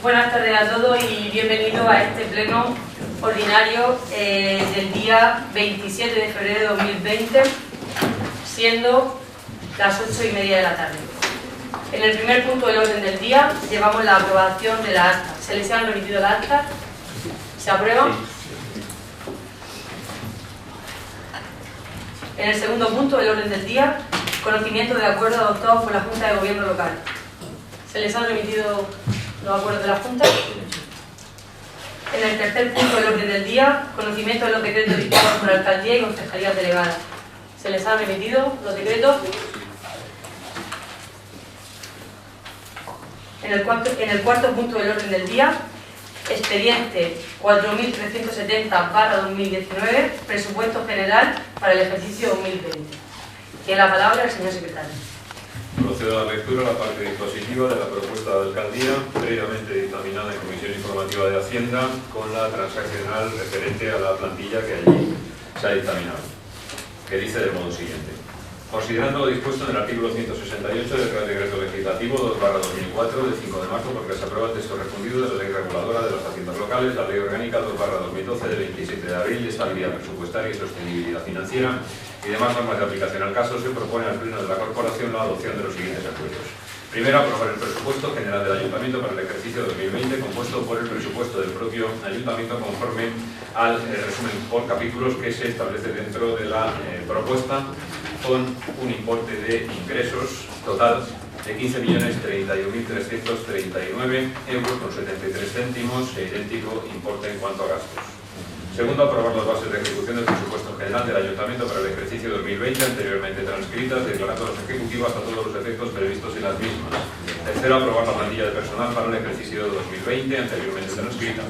Buenas tardes a todos y bienvenidos a este pleno ordinario del día 27 de febrero de 2020, siendo las 8:30 de la tarde. En el primer punto del orden del día llevamos la aprobación de la acta. ¿Se les han remitido las actas? ¿Se aprueban? En el segundo punto del orden del día, conocimiento del acuerdo adoptado por la Junta de Gobierno local. ¿Se les han remitido los acuerdos de la Junta? En el tercer punto del orden del día, conocimiento de los decretos dictados por la Alcaldía y Concejalías Delegadas. ¿Se les han remitido los decretos? En el cuarto punto del orden del día, expediente 4.370/2019, presupuesto general para el ejercicio 2020. Tiene la palabra el señor secretario. Procedo a la lectura de la parte dispositiva de la propuesta de alcaldía, previamente dictaminada en Comisión Informativa de Hacienda, con la transaccional referente a la plantilla que allí se ha dictaminado, que dice del modo siguiente. Considerando lo dispuesto en el artículo 168 del Real Decreto Legislativo 2/2004 del 5 de marzo, porque se aprueba el texto refundido de la Ley Reguladora de las Haciendas Locales, la Ley Orgánica 2/2012 del 27 de abril de Estabilidad Presupuestaria y Sostenibilidad Financiera y demás normas de aplicación al caso, se propone al Pleno de la Corporación la adopción de los siguientes acuerdos. Primero, aprobar el presupuesto general del Ayuntamiento para el ejercicio 2020, compuesto por el presupuesto del propio Ayuntamiento conforme al resumen por capítulos que se establece dentro de la propuesta, con un importe de ingresos total de 15.031.339 euros con 73 céntimos e idéntico importe en cuanto a gastos. Segundo, aprobar las bases de ejecución del presupuesto general del Ayuntamiento para el ejercicio 2020, anteriormente transcritas, declarándolas ejecutivas a todos los efectos previstos en las mismas. Tercero, aprobar la plantilla de personal para el ejercicio 2020, anteriormente transcrita.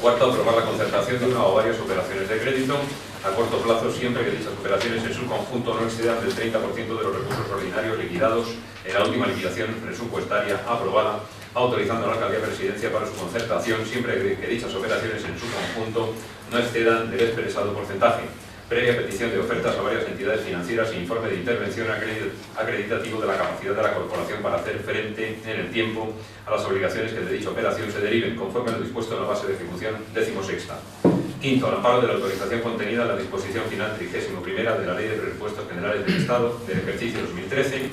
Cuarto, aprobar la concertación de una o varias operaciones de crédito a corto plazo, siempre que dichas operaciones en su conjunto no excedan del 30% de los recursos ordinarios liquidados en la última liquidación presupuestaria aprobada, autorizando a la Alcaldía Presidencia para su concertación, siempre que dichas operaciones en su conjunto no excedan del expresado porcentaje, previa petición de ofertas a varias entidades financieras e informe de intervención acreditativo de la capacidad de la Corporación para hacer frente en el tiempo a las obligaciones que de dicha operación se deriven, conforme a lo dispuesto en la base de ejecución 16ª. Quinto, al amparo de la autorización contenida en la disposición final 31ª de la Ley de Presupuestos Generales del Estado del ejercicio 2013,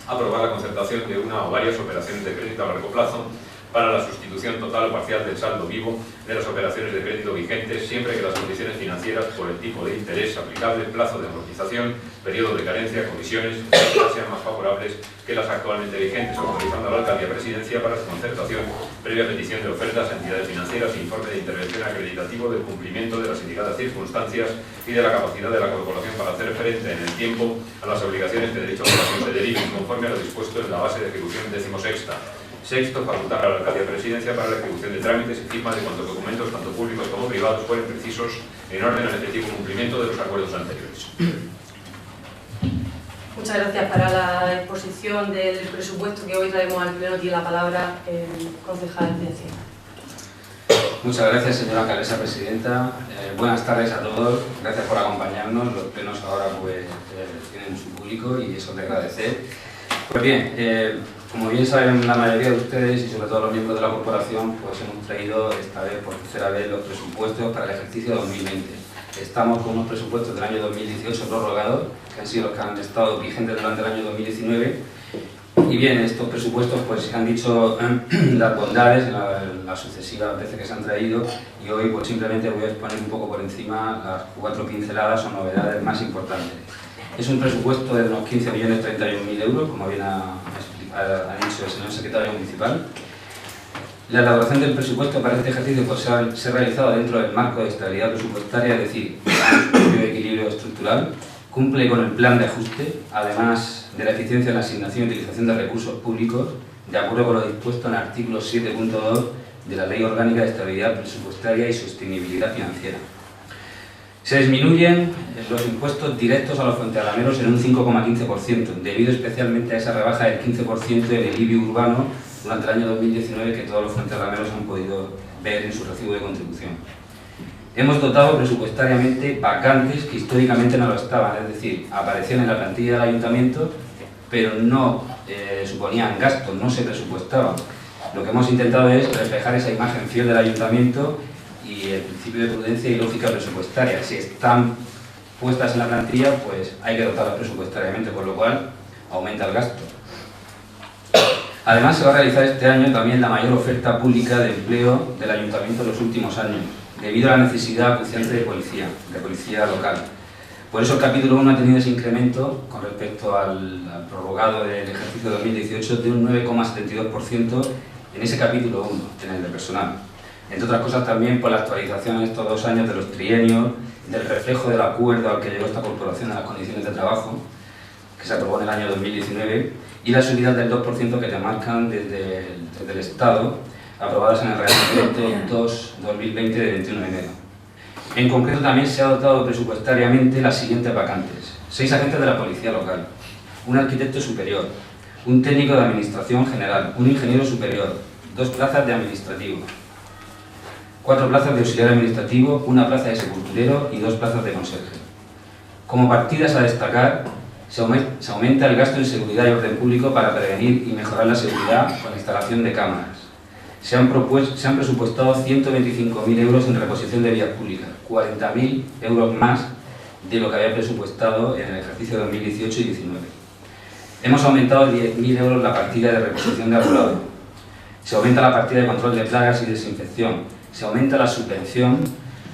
aprobar la concertación de una o varias operaciones de crédito a largo plazo para la sustitución total o parcial del saldo vivo de las operaciones de crédito vigentes, siempre que las condiciones financieras por el tipo de interés aplicable, plazo de amortización, periodo de carencia, comisiones, sean más favorables que las actualmente vigentes, autorizando a la Alcaldía Presidencia para su concertación, previa petición de ofertas a entidades financieras e informe de intervención acreditativo del cumplimiento de las indicadas circunstancias y de la capacidad de la Corporación para hacer frente en el tiempo a las obligaciones que de dicha operación se deriven, conforme a lo dispuesto en la base de ejecución 16ª. Sexto, facultar a la Alcaldía Presidencia para la ejecución de trámites y firma de cuantos documentos, tanto públicos como privados, fueren precisos en orden al efectivo cumplimiento de los acuerdos anteriores. Muchas gracias. Para la exposición del presupuesto que hoy traemos al Pleno tiene la palabra el concejal de Hacienda. Muchas gracias, señora alcaldesa presidenta. Buenas tardes a todos. Gracias por acompañarnos. Los plenos ahora pues tienen su público y eso de agradecer. Pues bien, como bien saben la mayoría de ustedes y sobre todo los miembros de la corporación, pues hemos traído esta vez por tercera vez los presupuestos para el ejercicio 2020. Estamos con unos presupuestos del año 2018 prorrogados, que han sido los que han estado vigentes durante el año 2019. Y bien, estos presupuestos pues se han dicho las bondades en las sucesivas veces que se han traído, y hoy pues simplemente voy a exponer un poco por encima las 4 pinceladas o novedades más importantes. Es un presupuesto de unos 15.031.000 euros, como bien ha dicho el señor secretario municipal. La elaboración del presupuesto para este ejercicio pues, se ha realizado dentro del marco de estabilidad presupuestaria, es decir, de equilibrio estructural, cumple con el plan de ajuste, además de la eficiencia en la asignación y utilización de recursos públicos, de acuerdo con lo dispuesto en el artículo 7.2 de la Ley Orgánica de Estabilidad Presupuestaria y Sostenibilidad Financiera. Se disminuyen los impuestos directos a los fuentealameros en un 5,15%, debido especialmente a esa rebaja del 15% del IBI urbano durante el año 2019 que todos los fuentealameros han podido ver en su recibo de contribución. Hemos dotado presupuestariamente vacantes que históricamente no lo estaban, es decir, aparecían en la plantilla del ayuntamiento, pero no suponían gastos, no se presupuestaban. Lo que hemos intentado es reflejar esa imagen fiel del ayuntamiento y el principio de prudencia y lógica presupuestaria. Si están puestas en la plantilla, pues hay que dotarlas presupuestariamente, con lo cual aumenta el gasto. Además, se va a realizar este año también la mayor oferta pública de empleo del ayuntamiento en los últimos años, debido a la necesidad acuciante de policía local. Por eso el capítulo 1 ha tenido ese incremento con respecto al prorrogado del ejercicio 2018 de un 9,72% en ese capítulo 1, en el de personal. Entre otras cosas también por la actualización en estos 2 años de los trienios, del reflejo del acuerdo al que llegó esta corporación en las condiciones de trabajo, que se aprobó en el año 2019, y las subidas del 2% que te marcan desde el Estado, aprobadas en el Real Decreto 2/2020 de 21 de enero. En concreto también se ha dotado presupuestariamente las siguientes vacantes: 6 agentes de la policía local, un arquitecto superior, un técnico de administración general, un ingeniero superior, 2 plazas de administrativo, 4 plazas de auxiliar administrativo, 1 plaza de sepulturero y 2 plazas de conserje. Como partidas a destacar, se aumenta el gasto en seguridad y orden público para prevenir y mejorar la seguridad con la instalación de cámaras. Se han presupuestado 125.000 euros en reposición de vías públicas, 40.000 euros más de lo que había presupuestado en el ejercicio 2018 y 2019. Hemos aumentado 10.000 euros la partida de reposición de arbolado. Se aumenta la partida de control de plagas y desinfección. Se aumenta la subvención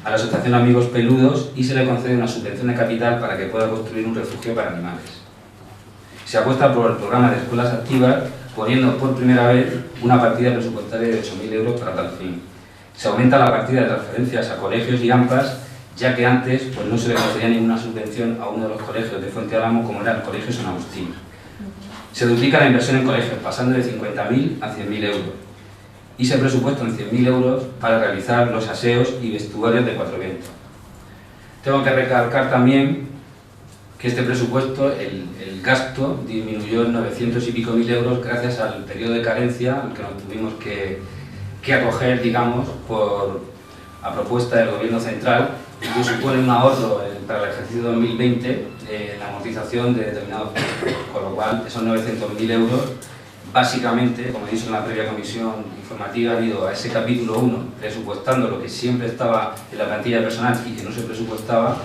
a la Asociación Amigos Peludos y se le concede una subvención de capital para que pueda construir un refugio para animales. Se apuesta por el programa de escuelas activas, poniendo por primera vez una partida presupuestaria de 8.000 euros para tal fin. Se aumenta la partida de transferencias a colegios y AMPAs, ya que antes pues, no se le concedía ninguna subvención a uno de los colegios de Fuente Álamo, como era el Colegio San Agustín. Se duplica la inversión en colegios, pasando de 50.000 a 100.000 euros. Y se presupuestan 100.000 euros para realizar los aseos y vestuarios de Cuatro Vientos. Tengo que recalcar también que este presupuesto, el gasto, disminuyó en 900 y pico mil euros gracias al periodo de carencia al que nos tuvimos que acoger, digamos, a propuesta del Gobierno Central, y que supone un ahorro para el ejercicio 2020 en la amortización de determinados productos, con lo cual esos 900.000 euros básicamente, como he dicho en la previa comisión informativa, han ido a ese capítulo 1, presupuestando lo que siempre estaba en la plantilla personal y que no se presupuestaba,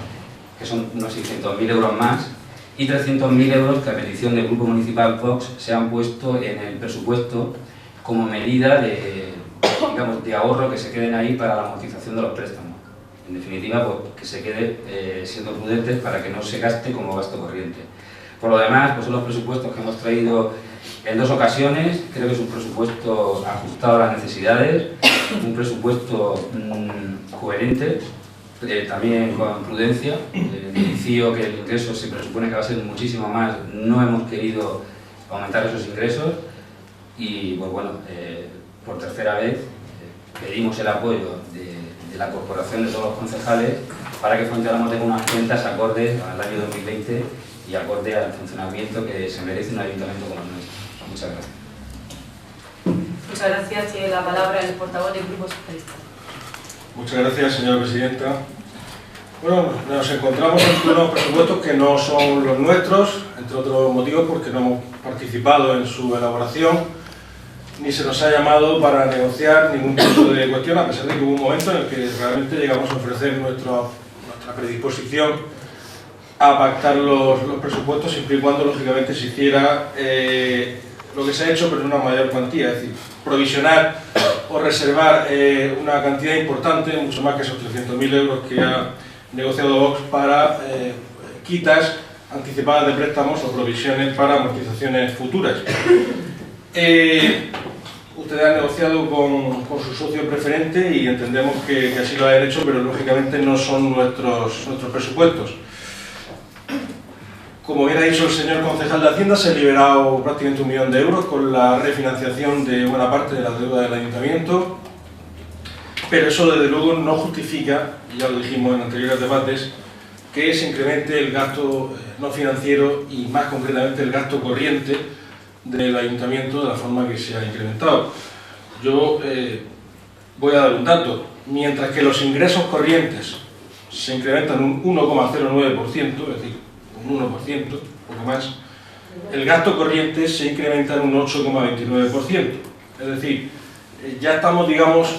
que son unos 600.000 euros más, y 300.000 euros que a petición del Grupo Municipal Vox se han puesto en el presupuesto como medida de ahorro, que se queden ahí para la amortización de los préstamos. En definitiva, pues, que se quede siendo prudentes para que no se gaste como gasto corriente. Por lo demás, pues son los presupuestos que hemos traído en 2 ocasiones. Creo que es un presupuesto ajustado a las necesidades, un presupuesto coherente, también con prudencia. Inicio que el ingreso se presupone que va a ser muchísimo más, no hemos querido aumentar esos ingresos y, pues bueno, por tercera vez pedimos el apoyo de la corporación, de todos los concejales, para que Fuente Álamo tenga unas cuentas acordes al año 2020 y acorde al funcionamiento que se merece un ayuntamiento como el nuestro. Muchas gracias. Muchas gracias. Tiene la palabra el portavoz del Grupo Socialista. Muchas gracias, señora presidenta. Bueno, nos encontramos en unos presupuestos que no son los nuestros, entre otros motivos porque no hemos participado en su elaboración, ni se nos ha llamado para negociar ningún tipo de cuestión, a pesar de que hubo un momento en el que realmente llegamos a ofrecer nuestra predisposición a pactar los presupuestos, siempre y cuando, lógicamente, se hiciera lo que se ha hecho, pero en una mayor cuantía, es decir, provisionar o reservar una cantidad importante, mucho más que esos 300.000 euros que ha negociado Vox, para quitas anticipadas de préstamos o provisiones para amortizaciones futuras. Ustedes han negociado con su socio preferente y entendemos que así lo han hecho, pero lógicamente no son nuestros presupuestos. Como bien ha dicho el señor concejal de Hacienda, se ha liberado prácticamente 1 millón de euros con la refinanciación de buena parte de la deuda del ayuntamiento, pero eso desde luego no justifica, y ya lo dijimos en anteriores debates, que se incremente el gasto no financiero y más concretamente el gasto corriente del ayuntamiento de la forma que se ha incrementado. Yo voy a dar un dato: mientras que los ingresos corrientes se incrementan un 1,09%, es decir, un 1%, poco más, el gasto corriente se incrementa en un 8,29%. Es decir, ya estamos, digamos,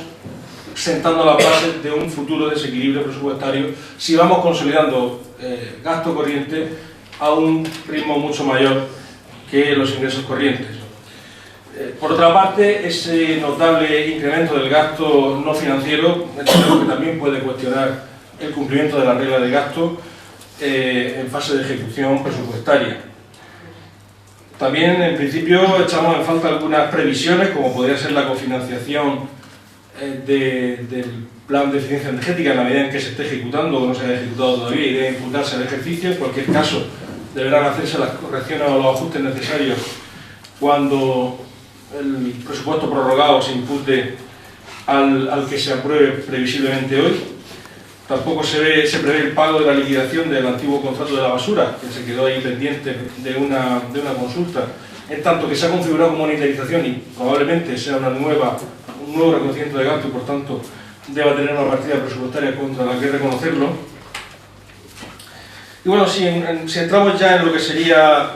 sentando las bases de un futuro desequilibrio presupuestario si vamos consolidando gasto corriente a un ritmo mucho mayor que los ingresos corrientes. Por otra parte, ese notable incremento del gasto no financiero entendemos que también puede cuestionar el cumplimiento de la regla de gasto en fase de ejecución presupuestaria. También, en principio, echamos en falta algunas previsiones, como podría ser la cofinanciación del plan de eficiencia energética en la medida en que se esté ejecutando o no se haya ejecutado todavía y debe imputarse al ejercicio. En cualquier caso, deberán hacerse las correcciones o los ajustes necesarios cuando el presupuesto prorrogado se impute al que se apruebe previsiblemente hoy. Tampoco se prevé el pago de la liquidación del antiguo contrato de la basura, que se quedó ahí pendiente de una consulta, en tanto que se ha configurado como monetarización y probablemente sea un nuevo reconocimiento de gasto y por tanto deba tener una partida presupuestaria contra la que reconocerlo. Y bueno, si entramos ya en lo que sería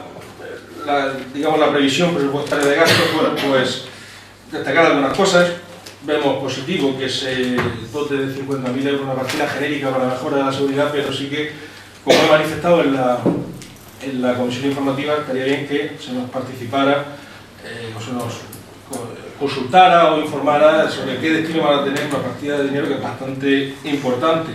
la previsión presupuestaria de gastos, bueno, pues destacar algunas cosas. Vemos positivo que se dote de 50.000 euros una partida genérica para la mejora de la seguridad, pero sí que, como he manifestado en la comisión informativa, estaría bien que se nos participara, o se nos consultara o informara sobre qué destino van a tener una partida de dinero que es bastante importante.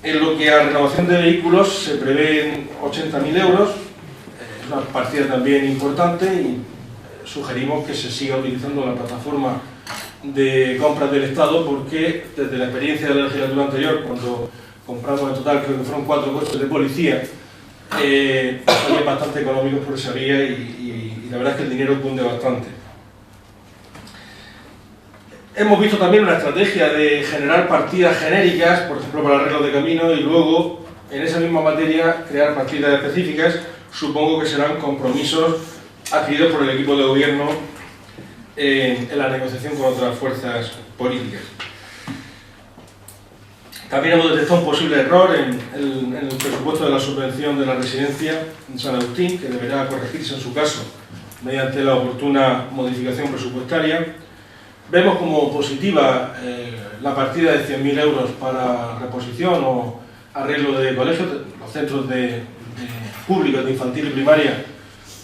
En lo que a renovación de vehículos se prevén 80.000 euros, es una partida también importante y sugerimos que se siga utilizando la plataforma de compras del Estado, porque desde la experiencia de la legislatura anterior, cuando compramos en total, creo que fueron 4 coches de policía, salían bastante económicos por esa vía y la verdad es que el dinero cunde bastante. Hemos visto también una estrategia de generar partidas genéricas, por ejemplo para arreglos de camino, y luego en esa misma materia crear partidas específicas. Supongo que serán compromisos adquiridos por el equipo de gobierno en la negociación con otras fuerzas políticas. También hemos detectado un posible error en el presupuesto de la subvención de la residencia en San Agustín, que deberá corregirse en su caso mediante la oportuna modificación presupuestaria. Vemos como positiva la partida de 100.000 euros para reposición o arreglo de colegios, los centros públicos de infantil y primaria,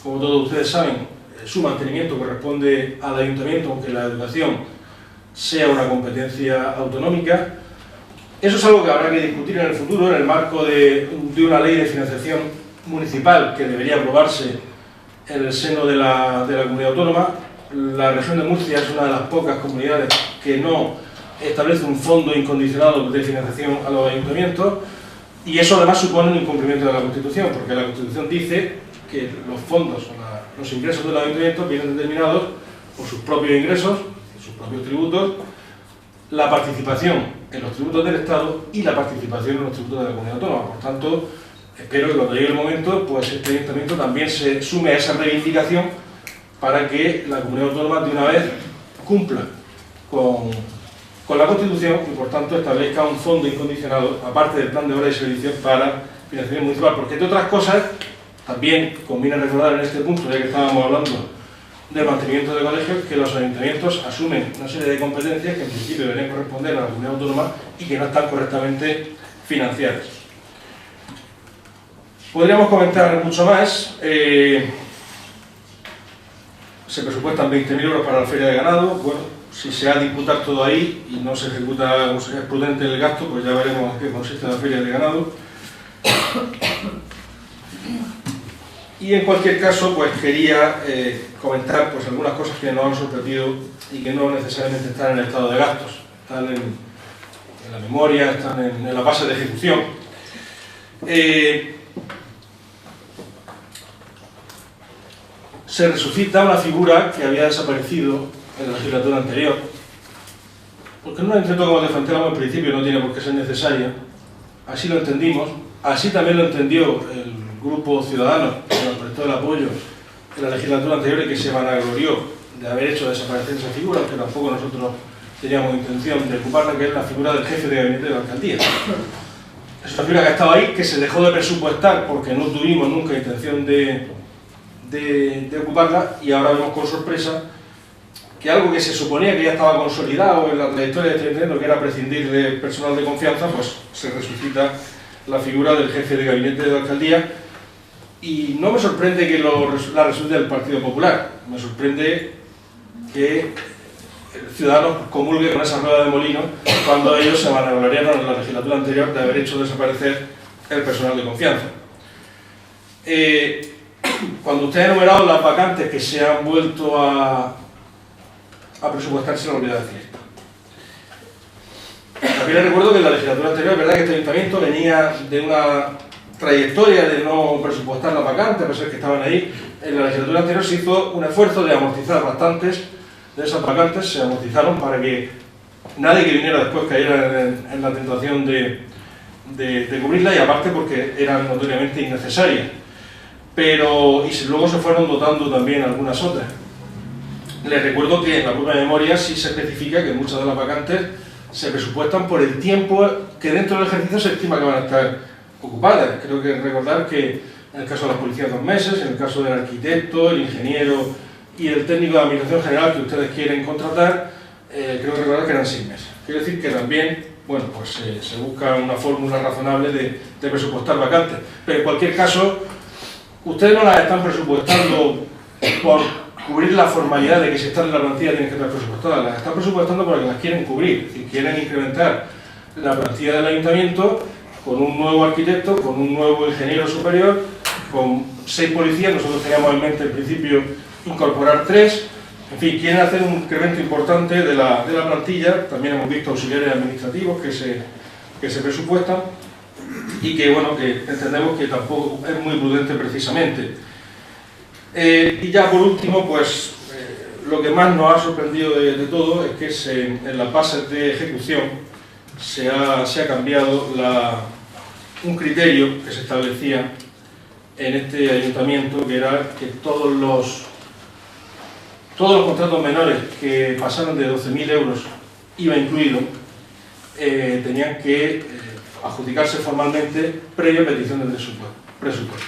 como todos ustedes saben. Su mantenimiento corresponde al ayuntamiento, aunque la educación sea una competencia autonómica. Eso es algo que habrá que discutir en el futuro, en el marco de una ley de financiación municipal que debería aprobarse en el seno de la comunidad autónoma. La región de Murcia es una de las pocas comunidades que no establece un fondo incondicionado de financiación a los ayuntamientos, y eso además supone un incumplimiento de la Constitución, porque la Constitución dice que los fondos o los ingresos de los ayuntamientos vienen determinados por sus propios ingresos, sus propios tributos, la participación en los tributos del Estado y la participación en los tributos de la comunidad autónoma. Por tanto, espero que cuando llegue el momento, pues este ayuntamiento también se sume a esa reivindicación para que la comunidad autónoma de una vez cumpla con la Constitución y por tanto establezca un fondo incondicionado, aparte del plan de obras y servicios, para financiación municipal. Porque entre otras cosas, también conviene recordar en este punto, ya que estábamos hablando del mantenimiento de colegios, que los ayuntamientos asumen una serie de competencias que en principio deberían corresponder a la comunidad autónoma y que no están correctamente financiadas. Podríamos comentar mucho más. Se presupuestan 20.000 euros para la feria de ganado. Bueno, si se ha de imputar todo ahí y no se ejecuta o se es prudente el gasto, pues ya veremos en qué consiste la feria de ganado. Y en cualquier caso, pues quería comentar pues algunas cosas que nos han sorprendido y que no necesariamente están en el estado de gastos, están en la memoria, están en la base de ejecución. Se resucita una figura que había desaparecido en la legislatura anterior, porque no intento, como defendíamos en principio, no tiene por qué ser necesaria. Así lo entendimos, así también lo entendió el grupo ciudadano que nos prestó el apoyo en la legislatura anterior y que se vanaglorió de haber hecho desaparecer esa figura, que tampoco nosotros teníamos intención de ocuparla, que es la figura del jefe de gabinete de la alcaldía. Es una figura que ha estado ahí, que se dejó de presupuestar porque no tuvimos nunca intención de ocuparla, y ahora vemos con sorpresa que algo que se suponía que ya estaba consolidado en la trayectoria de este ayuntamiento, que era prescindir de personal de confianza, pues se resucita la figura del jefe de gabinete de la alcaldía. Y no me sorprende que la resulte del Partido Popular, me sorprende que Ciudadanos comulgue con esa rueda de molino cuando ellos se vanagloriaron en la legislatura anterior de haber hecho desaparecer el personal de confianza. Cuando usted ha enumerado las vacantes que se han vuelto a presupuestarse, no olvida decir esto. También les recuerdo que en la legislatura anterior, es verdad que este ayuntamiento venía de una trayectoria de no presupuestar las vacantes, a pesar que estaban ahí. En la legislatura anterior se hizo un esfuerzo de amortizar bastantes de esas vacantes, se amortizaron para que nadie que viniera después cayera en la tentación de cubrirla, y aparte porque eran notoriamente innecesarias. Pero luego se fueron dotando también algunas otras. Les recuerdo que en la propia memoria sí se especifica que muchas de las vacantes se presupuestan por el tiempo que dentro del ejercicio se estima que van a estar ocupadas. Creo que recordar que en el caso de las policías 2 meses, en el caso del arquitecto, el ingeniero y el técnico de administración general que ustedes quieren contratar, creo que recordar que eran 6 meses. Quiere decir que también, bueno, pues se busca una fórmula razonable de presupuestar vacantes. Pero en cualquier caso, ustedes no las están presupuestando por cubrir la formalidad de que si están en la plantilla tienen que estar presupuestadas, las están presupuestando porque las quieren cubrir, es decir, quieren incrementar la plantilla del ayuntamiento con un nuevo arquitecto, con un nuevo ingeniero superior, con 6 policías. Nosotros teníamos en mente en principio incorporar 3, en fin, quieren hacer un incremento importante de la plantilla. También hemos visto auxiliares administrativos que se presupuestan y que, bueno, que entendemos que tampoco es muy prudente precisamente. Y ya por último, pues lo que más nos ha sorprendido de todo es que en las bases de ejecución se ha cambiado un criterio que se establecía en este ayuntamiento, que era que todos los contratos menores que pasaron de 12.000 euros, IVA incluido, tenían que adjudicarse formalmente previa petición de presupuesto.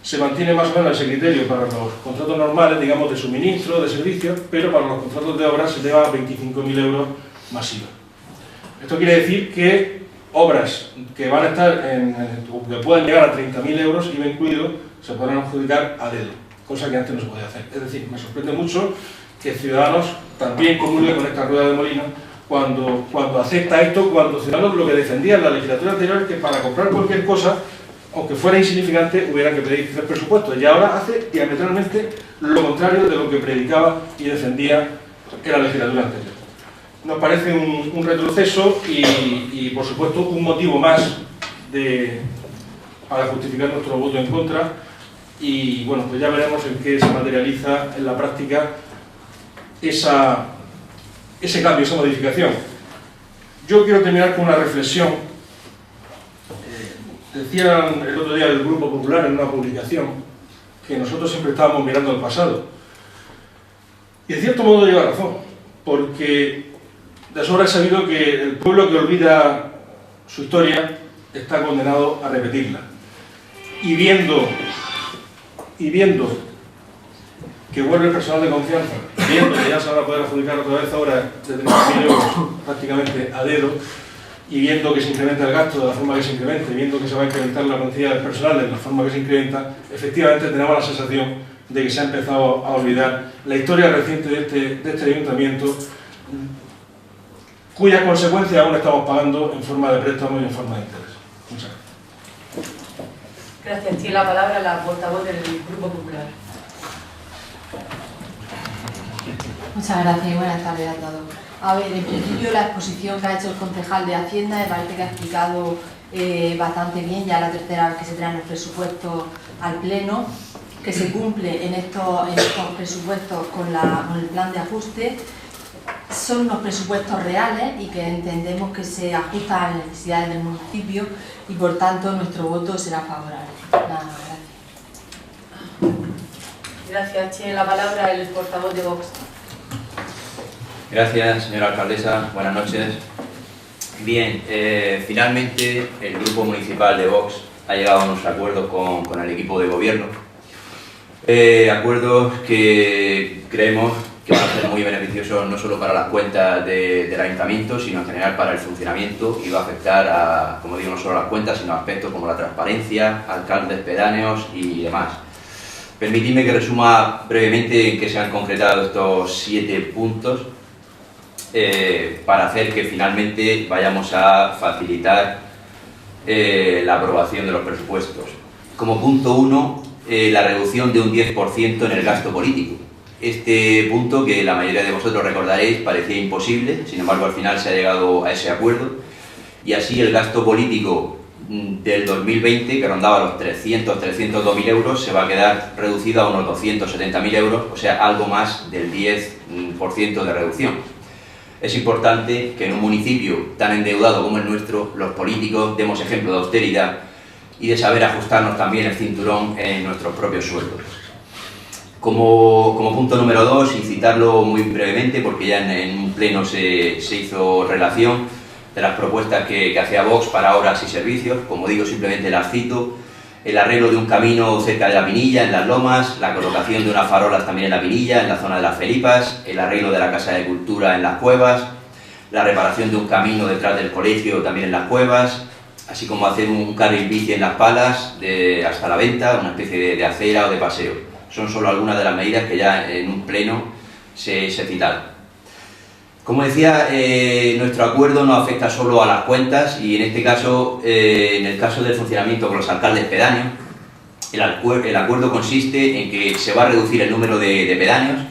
Se mantiene más o menos ese criterio para los contratos normales, digamos, de suministro, de servicios, pero para los contratos de obras se eleva a 25.000 euros más IVA. Esto quiere decir que obras que van a estar que pueden llegar a 30.000 euros, IVA incluido, se podrán adjudicar a dedo, cosa que antes no se podía hacer. Es decir, me sorprende mucho que Ciudadanos también comulgue con esta rueda de molino cuando acepta esto, cuando Ciudadanos lo que defendía en la legislatura anterior es que para comprar cualquier cosa, aunque fuera insignificante, hubieran que pedir 3 presupuestos, y ahora hace diametralmente lo contrario de lo que predicaba y defendía en la legislatura anterior. Nos parece un retroceso y, por supuesto, un motivo más para justificar nuestro voto en contra, y bueno, pues ya veremos en qué se materializa en la práctica ese cambio, esa modificación. Yo quiero terminar con una reflexión. Decían el otro día del Grupo Popular en una publicación que nosotros siempre estábamos mirando al pasado. Y en cierto modo lleva razón, porque de sobra he sabido que el pueblo que olvida su historia está condenado a repetirla. Y viendo que vuelve el personal de confianza, viendo que ya se van a poder adjudicar otra vez ahora de 30.000 euros prácticamente a dedo, y viendo que se incrementa el gasto de la forma que se incrementa, viendo que se va a incrementar la plantilla del personal de la forma que se incrementa, efectivamente tenemos la sensación de que se ha empezado a olvidar la historia reciente de este ayuntamiento, cuyas consecuencias aún estamos pagando en forma de préstamo y en forma de interés. Muchas gracias. Gracias. Tiene la palabra la portavoz del Grupo Popular. Muchas gracias y buenas tardes a todos. A ver, en principio la exposición que ha hecho el concejal de Hacienda me parece que ha explicado bastante bien, ya la tercera vez que se traen los presupuestos al Pleno, que se cumple en estos presupuestos con el plan de ajuste. Son unos presupuestos reales y que entendemos que se ajustan a las necesidades del municipio y por tanto nuestro voto será favorable. Nada más, gracias. Gracias. Tiene la palabra el portavoz de Vox. Gracias, señora alcaldesa. Buenas noches. Bien, finalmente el Grupo Municipal de Vox ha llegado a unos acuerdos con el equipo de gobierno. Acuerdos que creemos que van a ser muy beneficiosos no solo para las cuentas del ayuntamiento, sino en general para el funcionamiento, y va a afectar a, como digo, no solo a las cuentas, sino a aspectos como la transparencia, alcaldes pedáneos y demás. Permitidme que resuma brevemente en qué se han concretado estos 7 puntos para hacer que finalmente vayamos a facilitar la aprobación de los presupuestos. Como punto 1, la reducción de un 10% en el gasto político. Este punto, que la mayoría de vosotros recordaréis, parecía imposible, sin embargo al final se ha llegado a ese acuerdo, y así el gasto político del 2020, que rondaba los 302.000 euros, se va a quedar reducido a unos 270.000 euros, o sea, algo más del 10% de reducción. Es importante que en un municipio tan endeudado como el nuestro, los políticos demos ejemplo de austeridad y de saber ajustarnos también el cinturón en nuestros propios sueldos. Como punto número 2, incitarlo muy brevemente, porque ya en un pleno se hizo relación de las propuestas que hacía Vox para obras y servicios. Como digo, simplemente las cito: el arreglo de un camino cerca de la Pinilla, en las Lomas, la colocación de unas farolas también en la Pinilla, en la zona de las Felipas, el arreglo de la Casa de Cultura en las Cuevas, la reparación de un camino detrás del colegio también en las Cuevas, así como hacer un carril bici en las Palas hasta la Venta, una especie de acera o de paseo. Son solo algunas de las medidas que ya en un pleno se citaron. Como decía, nuestro acuerdo no afecta solo a las cuentas, y en este caso, en el caso del funcionamiento con los alcaldes pedáneos, el acuerdo consiste en que se va a reducir el número de pedáneos,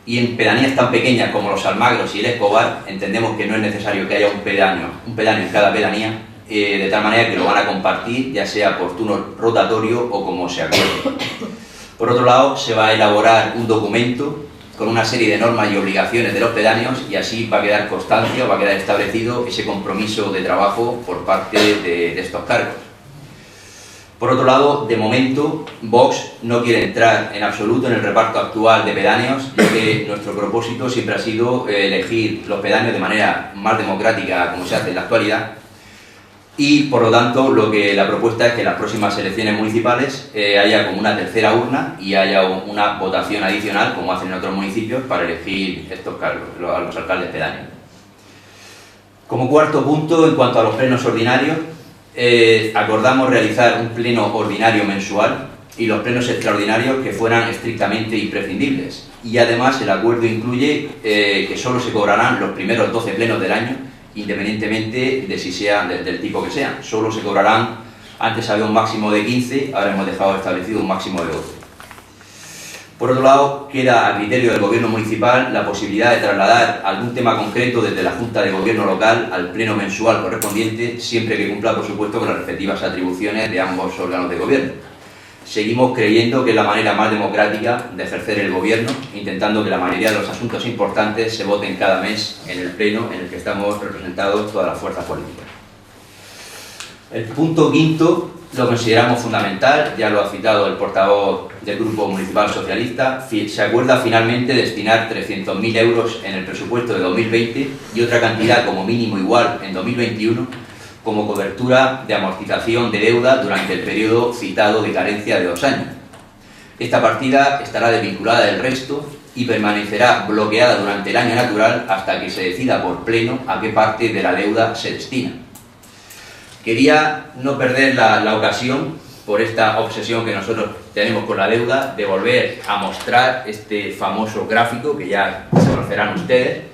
y en pedanías tan pequeñas como los Almagros y el Escobar entendemos que no es necesario que haya un pedáneo en cada pedanía, de tal manera que lo van a compartir, ya sea por turno rotatorio o como se acuerde. Por otro lado, se va a elaborar un documento con una serie de normas y obligaciones de los pedáneos, y así va a quedar constancia, va a quedar establecido ese compromiso de trabajo por parte de estos cargos. Por otro lado, de momento, Vox no quiere entrar en absoluto en el reparto actual de pedáneos, ya que nuestro propósito siempre ha sido elegir los pedáneos de manera más democrática, como se hace en la actualidad, y por lo tanto la propuesta es que en las próximas elecciones municipales haya como una tercera urna y haya una votación adicional, como hacen en otros municipios, para elegir estos cargos, a los alcaldes pedáneos. Como cuarto punto, en cuanto a los plenos ordinarios, acordamos realizar un pleno ordinario mensual y los plenos extraordinarios que fueran estrictamente imprescindibles. Y además el acuerdo incluye que solo se cobrarán los primeros 12 plenos del año, independientemente de si sean del tipo que sean. Solo se cobrarán, antes había un máximo de 15, ahora hemos dejado establecido un máximo de 12. Por otro lado, queda a criterio del Gobierno municipal la posibilidad de trasladar algún tema concreto desde la Junta de Gobierno local al pleno mensual correspondiente, siempre que cumpla, por supuesto, con las respectivas atribuciones de ambos órganos de gobierno. Seguimos creyendo que es la manera más democrática de ejercer el gobierno, intentando que la mayoría de los asuntos importantes se voten cada mes en el pleno en el que estamos representados todas las fuerzas políticas. El punto quinto lo consideramos fundamental, ya lo ha citado el portavoz del Grupo Municipal Socialista. Se acuerda finalmente destinar 300.000 euros en el presupuesto de 2020 y otra cantidad como mínimo igual en 2021, como cobertura de amortización de deuda durante el periodo citado de carencia de 2 años. Esta partida estará desvinculada del resto y permanecerá bloqueada durante el año natural hasta que se decida por pleno a qué parte de la deuda se destina. Quería no perder la ocasión, por esta obsesión que nosotros tenemos con la deuda, de volver a mostrar este famoso gráfico que ya conocerán ustedes,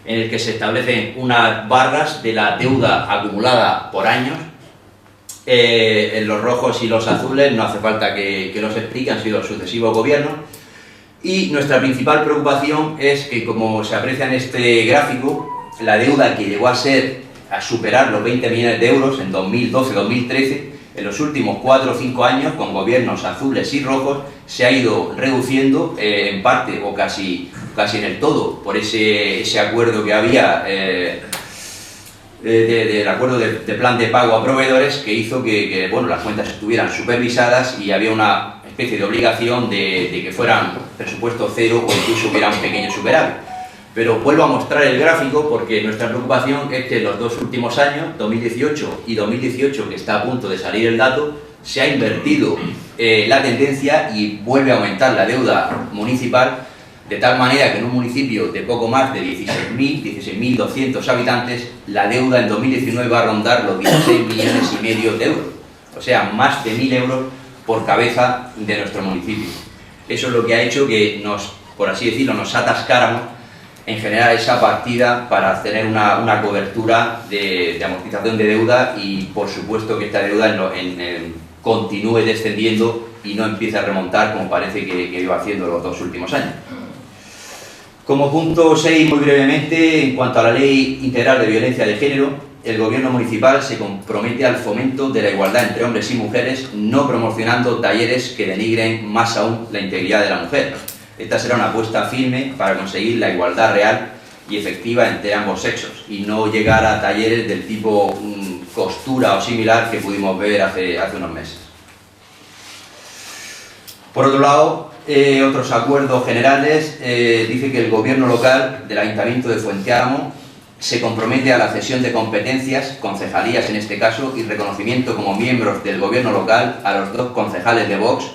en el que se establecen unas barras de la deuda acumulada por años. En los rojos y los azules no hace falta que los explique, han sido los sucesivos gobiernos. Y nuestra principal preocupación es que, como se aprecia en este gráfico, la deuda que llegó a superar los 20 millones de euros en 2012-2013, en los últimos 4 o 5 años, con gobiernos azules y rojos, se ha ido reduciendo en parte o casi en el todo por ese acuerdo que había del acuerdo de plan de pago a proveedores, que hizo que bueno, las cuentas estuvieran supervisadas y había una especie de obligación de que fueran presupuesto cero o incluso hubiera un pequeño superávit. Pero vuelvo a mostrar el gráfico porque nuestra preocupación es que en los 2 últimos años, 2018 y 2018, que está a punto de salir el dato, se ha invertido la tendencia y vuelve a aumentar la deuda municipal de tal manera que en un municipio de poco más de 16.200 habitantes, la deuda en 2019 va a rondar los 16,5 millones de euros, o sea, más de 1.000 euros por cabeza de nuestro municipio. Eso es lo que ha hecho que nos, por así decirlo, nos atascáramos en generar esa partida para tener una cobertura de amortización de deuda y, por supuesto, que esta deuda continúe descendiendo y no empiece a remontar como parece que iba haciendo los 2 últimos años. Como punto 6, muy brevemente, en cuanto a la Ley Integral de Violencia de Género, el Gobierno municipal se compromete al fomento de la igualdad entre hombres y mujeres, no promocionando talleres que denigren más aún la integridad de la mujer. Esta será una apuesta firme para conseguir la igualdad real y efectiva entre ambos sexos y no llegar a talleres del tipo costura o similar que pudimos ver hace unos meses. Por otro lado, otros acuerdos generales, dice que el Gobierno local del Ayuntamiento de Fuenteálamo se compromete a la cesión de competencias, concejalías en este caso, y reconocimiento como miembros del Gobierno local a los 2 concejales de Vox,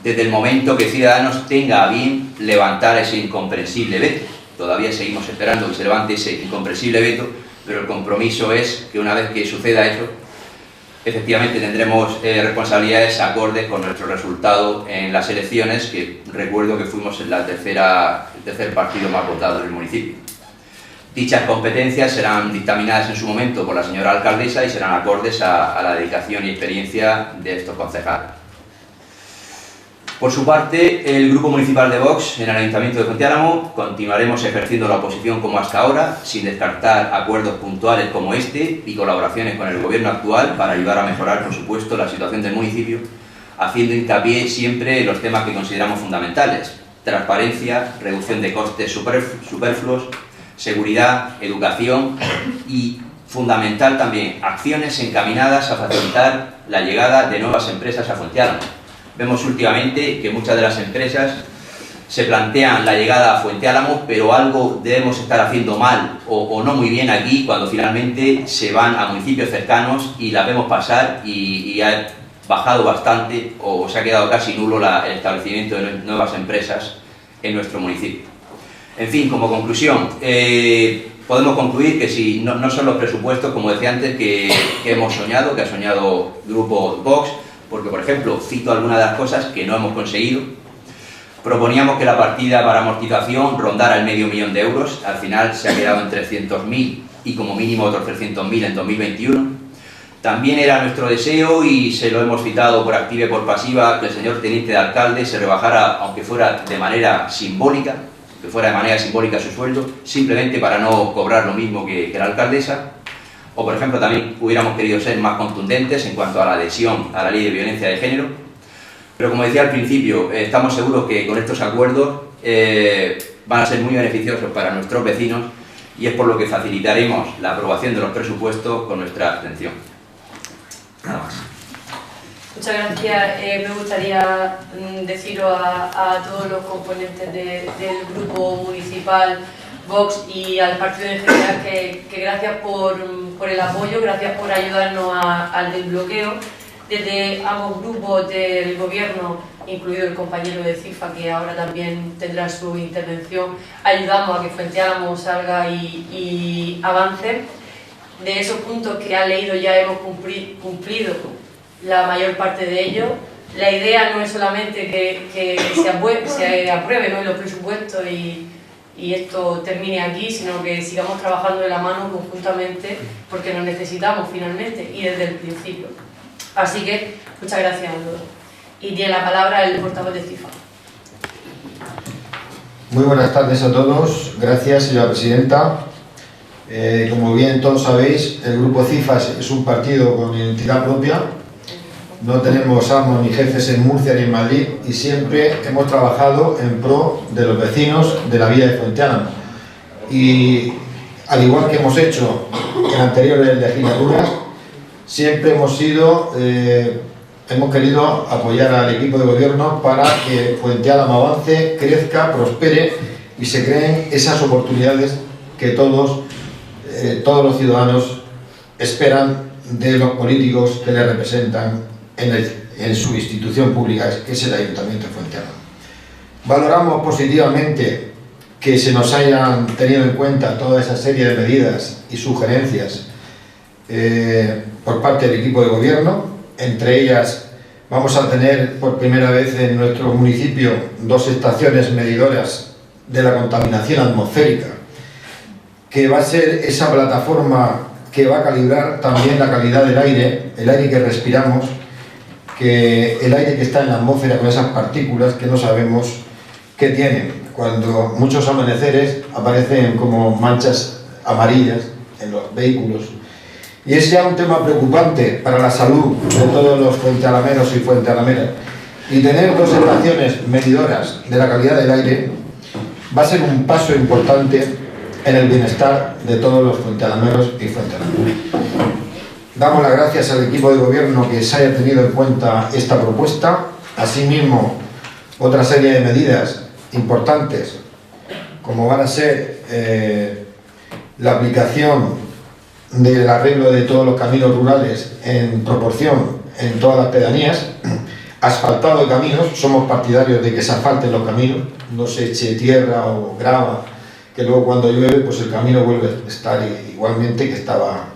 desde el momento que Ciudadanos tenga a bien levantar ese incomprensible veto. Todavía seguimos esperando que se levante ese incomprensible veto, pero el compromiso es que una vez que suceda eso, efectivamente tendremos responsabilidades acordes con nuestro resultado en las elecciones, que recuerdo que fuimos el tercer partido más votado del municipio. Dichas competencias serán dictaminadas en su momento por la señora alcaldesa y serán acordes a la dedicación y experiencia de estos concejales. Por su parte, el Grupo Municipal de Vox en el Ayuntamiento de Fuenteálamo continuaremos ejerciendo la oposición como hasta ahora, sin descartar acuerdos puntuales como este y colaboraciones con el Gobierno actual para ayudar a mejorar, por supuesto, la situación del municipio, haciendo hincapié siempre en los temas que consideramos fundamentales: transparencia, reducción de costes superfluos, seguridad, educación y, fundamental también, acciones encaminadas a facilitar la llegada de nuevas empresas a Fuenteálamo. Vemos últimamente que muchas de las empresas se plantean la llegada a Fuenteálamo, pero algo debemos estar haciendo mal o no muy bien aquí cuando finalmente se van a municipios cercanos y las vemos pasar y ha bajado bastante o se ha quedado casi nulo el establecimiento de nuevas empresas en nuestro municipio. En fin, como conclusión, podemos concluir que si no son los presupuestos, como decía antes, que hemos soñado, que ha soñado el Grupo Vox, porque, por ejemplo, cito algunas de las cosas que no hemos conseguido. Proponíamos que la partida para amortización rondara el medio millón de euros, al final se ha quedado en 300.000 y como mínimo otros 300.000 en 2021. También era nuestro deseo, y se lo hemos citado por activa y por pasiva, que el señor teniente de alcalde se rebajara, aunque fuera de manera simbólica, su sueldo, simplemente para no cobrar lo mismo que la alcaldesa. O, por ejemplo, también hubiéramos querido ser más contundentes en cuanto a la adhesión a la Ley de Violencia de Género. Pero, como decía al principio, estamos seguros que con estos acuerdos van a ser muy beneficiosos para nuestros vecinos, y es por lo que facilitaremos la aprobación de los presupuestos con nuestra abstención. Nada más. Muchas gracias. Me gustaría deciros a todos los componentes del Grupo Municipal Vox y al partido en general que gracias por el apoyo, gracias por ayudarnos al desbloqueo. Desde ambos grupos del Gobierno, incluido el compañero de CIFA, que ahora también tendrá su intervención, ayudamos a que Fuenteálamo salga y avance. De esos puntos que han leído ya hemos cumplido la mayor parte de ellos. La idea no es solamente que se aprueben los presupuestos y esto termine aquí, sino que sigamos trabajando de la mano conjuntamente, porque nos necesitamos finalmente y desde el principio. Así que muchas gracias a todos. Y tiene la palabra el portavoz de CIFA. Muy buenas tardes a todos. Gracias, señora presidenta. Como bien todos sabéis, el Grupo CIFA es un partido con identidad propia. No tenemos amos ni jefes en Murcia ni en Madrid, y siempre hemos trabajado en pro de los vecinos de la villa de Fuenteálamo. Y al igual que hemos hecho en anteriores legislaturas, siempre hemos querido apoyar al equipo de gobierno para que Fuenteálamo avance, crezca, prospere y se creen esas oportunidades que todos los ciudadanos esperan de los políticos que les representan en su institución pública, que es el Ayuntamiento de Fuenteálamo. Valoramos positivamente que se nos hayan tenido en cuenta toda esa serie de medidas y sugerencias por parte del equipo de gobierno. Entre ellas, vamos a tener por primera vez en nuestro municipio 2 estaciones medidoras de la contaminación atmosférica, que va a ser esa plataforma que va a calibrar también la calidad del aire, el aire que respiramos, que el aire que está en la atmósfera con esas partículas que no sabemos qué tienen. Cuando muchos amaneceres aparecen como manchas amarillas en los vehículos. Y es ya un tema preocupante para la salud de todos los fuentealameros y fuentealameras. Y tener 2 estaciones medidoras de la calidad del aire va a ser un paso importante en el bienestar de todos los fuentealameros y fuentealameras. Damos las gracias al equipo de gobierno que se haya tenido en cuenta esta propuesta. Asimismo, otra serie de medidas importantes, como van a ser la aplicación del arreglo de todos los caminos rurales en proporción en todas las pedanías, asfaltado de caminos. Somos partidarios de que se asfalten los caminos, no se eche tierra o grava, que luego cuando llueve pues el camino vuelve a estar igualmente que estaba.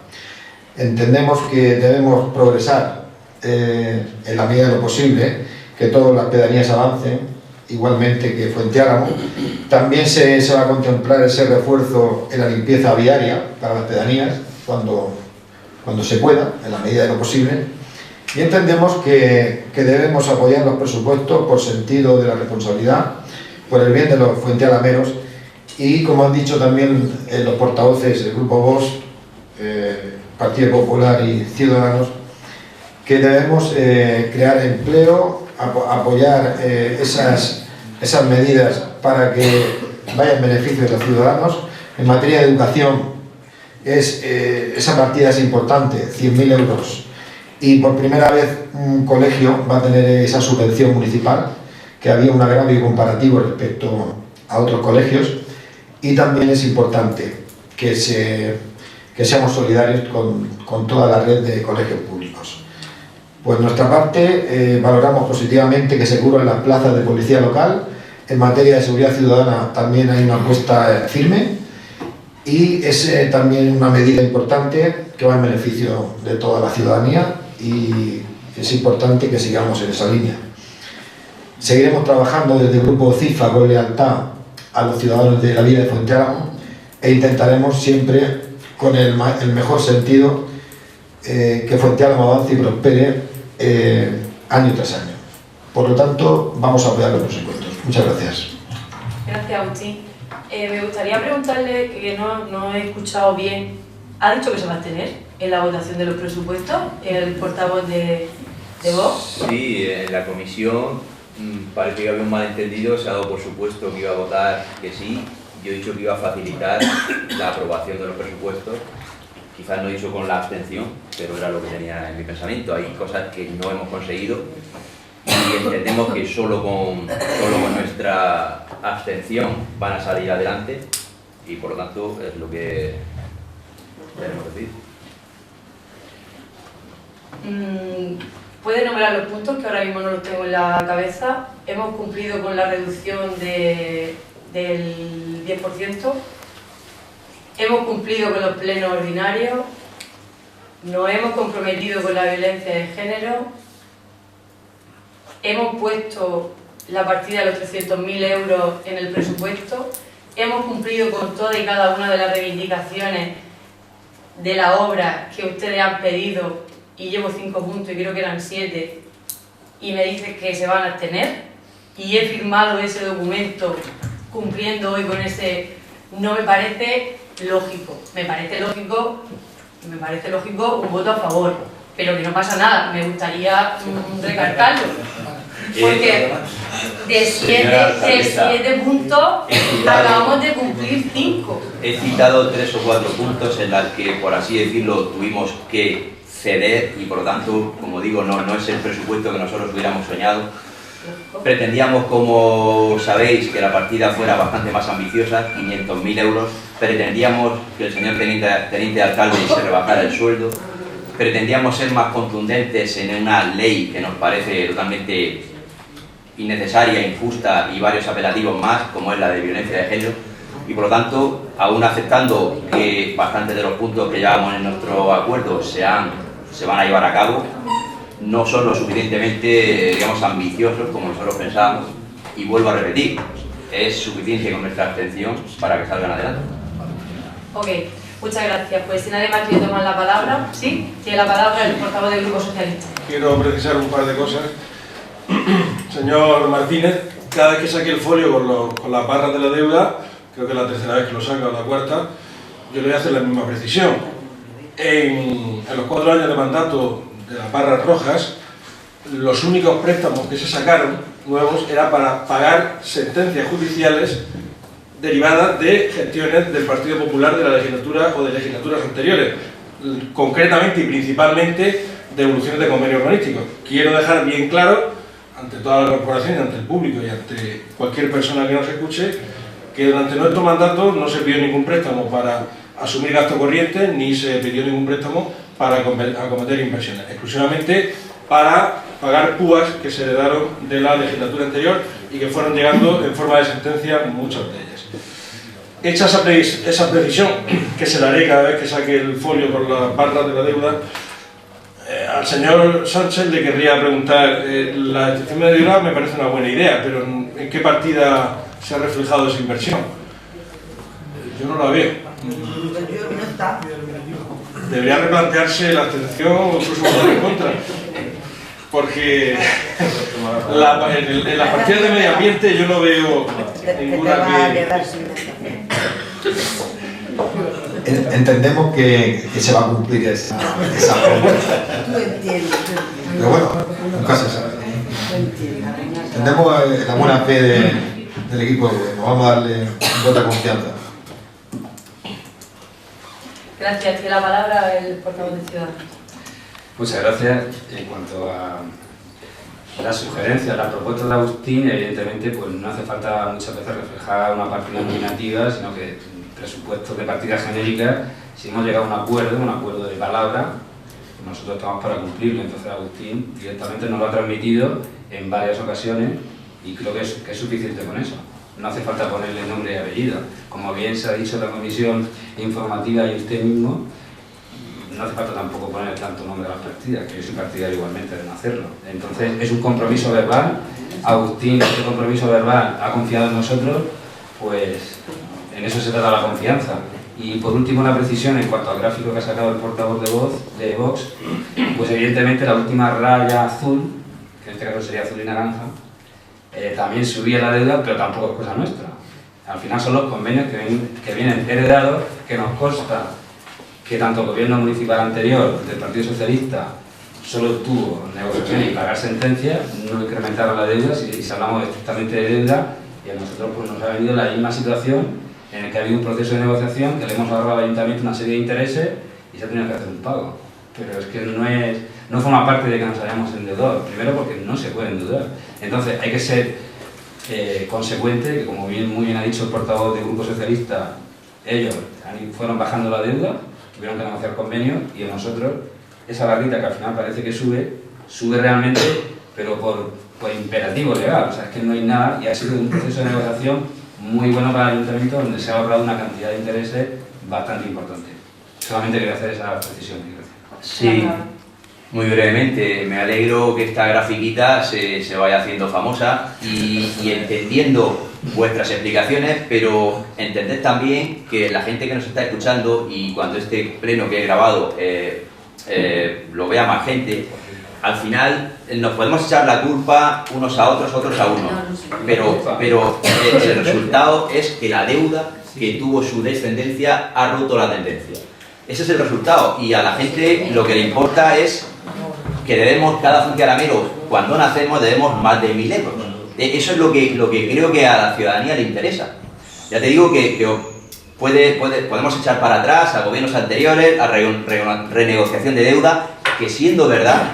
Entendemos que debemos progresar en la medida de lo posible, que todas las pedanías avancen, igualmente que Fuenteálamo. También se va a contemplar ese refuerzo en la limpieza viaria para las pedanías, cuando se pueda, en la medida de lo posible. Y entendemos que debemos apoyar los presupuestos por sentido de la responsabilidad, por el bien de los fuentealameros. Y como han dicho también los portavoces del Grupo Vox, Partido Popular y Ciudadanos, que debemos crear empleo, apoyar esas medidas para que vaya en beneficio de los ciudadanos. En materia de educación, esa partida es importante, 100.000 euros. Y por primera vez un colegio va a tener esa subvención municipal, que había un agravio comparativo respecto a otros colegios. Y también es importante que seamos solidarios con toda la red de colegios públicos. Por nuestra parte, valoramos positivamente que se cubran las plazas de policía local. En materia de seguridad ciudadana también hay una apuesta firme, y es también una medida importante que va en beneficio de toda la ciudadanía, y es importante que sigamos en esa línea. Seguiremos trabajando desde el Grupo CIFA con lealtad a los ciudadanos de la villa de Fuenteálamo, e intentaremos siempre, con el mejor sentido, que Fuenteálamo avance y prospere año tras año. Por lo tanto, vamos a apoyar los presupuestos. Muchas gracias. Gracias, Agustín. Me gustaría preguntarle, que no he escuchado bien, ¿ha dicho que se va a abstener en la votación de los presupuestos el portavoz de Vox? Sí, en la comisión parece que había un malentendido, se ha dado por supuesto que iba a votar que sí. Yo he dicho que iba a facilitar la aprobación de los presupuestos, quizás no he dicho con la abstención, pero era lo que tenía en mi pensamiento. Hay cosas que no hemos conseguido y entendemos que solo con nuestra abstención van a salir adelante, y por lo tanto es lo que tenemos que decir. ¿Puede nombrar los puntos, que ahora mismo no los tengo en la cabeza? Hemos cumplido con la reducción del 10%, hemos cumplido con los plenos ordinarios, nos hemos comprometido con la violencia de género, hemos puesto la partida de los 300.000 euros en el presupuesto, hemos cumplido con todas y cada una de las reivindicaciones de la obra que ustedes han pedido, y llevo 5 puntos y creo que eran 7, y me dicen que se van a abstener, y he firmado ese documento cumpliendo hoy con ese. No me parece lógico, me parece lógico un voto a favor, pero que no pasa nada. Me gustaría recalcarlo, porque de 7 puntos acabamos de cumplir 5. He citado 3 o 4 puntos en los que, por así decirlo, tuvimos que ceder, y por lo tanto, como digo, no es el presupuesto que nosotros hubiéramos soñado. Pretendíamos, como sabéis, que la partida fuera bastante más ambiciosa, 500.000 euros. Pretendíamos que el señor teniente alcalde se rebajara el sueldo. Pretendíamos ser más contundentes en una ley que nos parece totalmente innecesaria, injusta y varios apelativos más, como es la de violencia de género, y por lo tanto, aún aceptando que bastantes de los puntos que llevamos en nuestro acuerdo se van a llevar a cabo, no son lo suficientemente, digamos, ambiciosos como nosotros pensábamos, y vuelvo a repetir, es suficiente con nuestra abstención para que salgan adelante. Ok, muchas gracias. Pues si nadie más quiere tomar la palabra, ¿sí? Tiene la palabra el portavoz del Grupo Socialista. Quiero precisar un par de cosas. Señor Martínez, cada vez que saque el folio con las barras de la deuda, creo que es la tercera vez que lo saca o la cuarta, yo le voy a hacer la misma precisión. En los 4 años de mandato de las barras rojas, los únicos préstamos que se sacaron nuevos era para pagar sentencias judiciales derivadas de gestiones del Partido Popular de la legislatura o de legislaturas anteriores, concretamente y principalmente devoluciones de convenios urbanísticos. Quiero dejar bien claro, ante toda la corporación, ante el público y ante cualquier persona que nos escuche, que durante nuestro mandato no se pidió ningún préstamo para asumir gasto corriente, ni se pidió ningún préstamo para acometer inversiones, exclusivamente para pagar púas que se heredaron de la legislatura anterior y que fueron llegando en forma de sentencia, muchas de ellas. Hecha esa precisión, que se la haré cada vez que saque el folio por las barras de la deuda, al señor Sánchez le querría preguntar, la extinción de deuda me parece una buena idea, pero ¿en qué partida se ha reflejado esa inversión? Yo no la veo. Debería replantearse la abstención o incluso votar en contra, porque en las partidas de medio ambiente yo no veo ninguna que... Entendemos que se va a cumplir esa promesa. Pero bueno, nunca se sabe. Entendemos la buena fe del equipo de gobierno. Vamos a darle un voto de confianza. Gracias. Tiene la palabra el portavoz de Ciudadanos. Muchas gracias. En cuanto a las sugerencias, las propuestas de Agustín, evidentemente pues no hace falta muchas veces reflejar una partida nominativa, sino que presupuestos de partidas genéricas, si hemos llegado a un acuerdo de palabra, nosotros estamos para cumplirlo. Entonces Agustín directamente nos lo ha transmitido en varias ocasiones y creo que es suficiente con eso. No hace falta ponerle nombre y apellido. Como bien se ha dicho en la comisión informativa y usted mismo, no hace falta tampoco poner tanto nombre a las partidas, que yo soy partidario igualmente de no hacerlo. Entonces es un compromiso verbal. Agustín, este compromiso verbal ha confiado en nosotros, pues en eso se trata la confianza. Y por último, la precisión en cuanto al gráfico que ha sacado el portavoz de Vox, pues evidentemente la última raya azul, que en este caso sería azul y naranja, también subía la deuda, pero tampoco es cosa nuestra. Al final son los convenios que vienen heredados, que nos consta que tanto el gobierno municipal anterior del Partido Socialista solo tuvo negociaciones y pagar sentencias, no incrementaron la deuda, si hablamos estrictamente de deuda, y a nosotros pues, nos ha venido la misma situación en el que ha habido un proceso de negociación, que le hemos ahorrado al ayuntamiento una serie de intereses y se ha tenido que hacer un pago. Pero es que no forma parte de que nos hayamos endeudado, primero porque no se puede endeudar. Entonces hay que ser consecuente, que como muy bien ha dicho el portavoz del Grupo Socialista, ellos fueron bajando la deuda, tuvieron que negociar convenios y a nosotros esa barrita que al final parece que sube realmente, pero por imperativo legal. O sea, es que no hay nada y ha sido un proceso de negociación muy bueno para el ayuntamiento donde se ha ahorrado una cantidad de intereses bastante importante. Solamente quería hacer esa precisión. Sí, muy brevemente, me alegro que esta grafiquita se vaya haciendo famosa y entendiendo vuestras explicaciones, pero entended también que la gente que nos está escuchando y cuando este pleno que he grabado lo vea más gente, al final nos podemos echar la culpa unos a otros, otros a unos, pero el resultado es que la deuda que tuvo su descendencia ha roto la tendencia. Ese es el resultado y a la gente lo que le importa es que debemos, cada funcionario, cuando nacemos debemos más de 1.000 euros. Eso es lo que creo que a la ciudadanía le interesa. Ya te digo que podemos echar para atrás a gobiernos anteriores, a renegociación de deuda, que siendo verdad,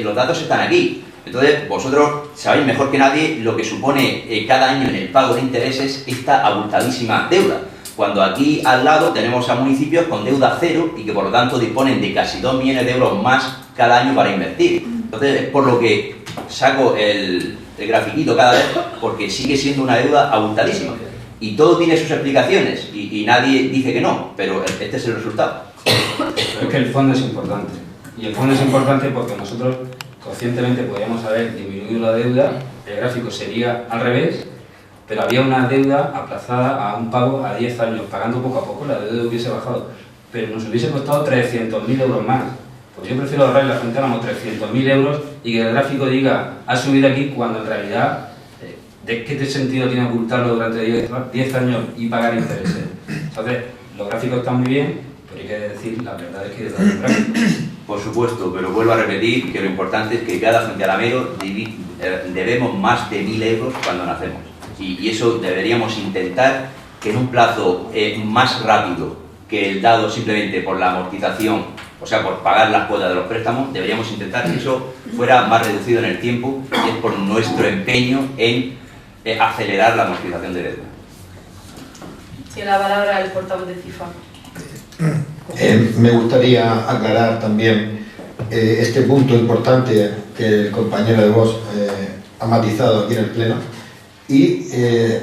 los datos están aquí. Entonces, vosotros sabéis mejor que nadie lo que supone cada año en el pago de intereses esta abultadísima deuda. Cuando aquí al lado tenemos a municipios con deuda cero y que por lo tanto disponen de casi 2 millones de euros más cada año para invertir. Entonces, es por lo que saco el grafiquito cada vez porque sigue siendo una deuda abultadísima. Y todo tiene sus explicaciones y nadie dice que no, pero este es el resultado. Pero es que el fondo es importante. Y el fondo es importante porque nosotros conscientemente podríamos haber disminuido la deuda, el gráfico sería al revés, pero había una deuda aplazada a un pago a 10 años, pagando poco a poco, la deuda hubiese bajado, pero nos hubiese costado 300.000 euros más. Pues yo prefiero ahorrar en la Junta 300.000 euros y que el gráfico diga ha subido aquí cuando en realidad ¿de qué sentido tiene ocultarlo durante 10 años y pagar intereses? Entonces, los gráficos están muy bien, pero hay que decir la verdad es que es un gráfico. Por supuesto, pero vuelvo a repetir que lo importante es que cada funcionario debemos más de 1.000 euros cuando nacemos. Y eso deberíamos intentar que en un plazo más rápido que el dado simplemente por la amortización, o sea, por pagar las cuotas de los préstamos, deberíamos intentar que eso fuera más reducido en el tiempo y es por nuestro empeño en acelerar la amortización de deuda. Tiene la palabra el portavoz de FIFA. Me gustaría aclarar también este punto importante que el compañero de Vox ha matizado aquí en el Pleno y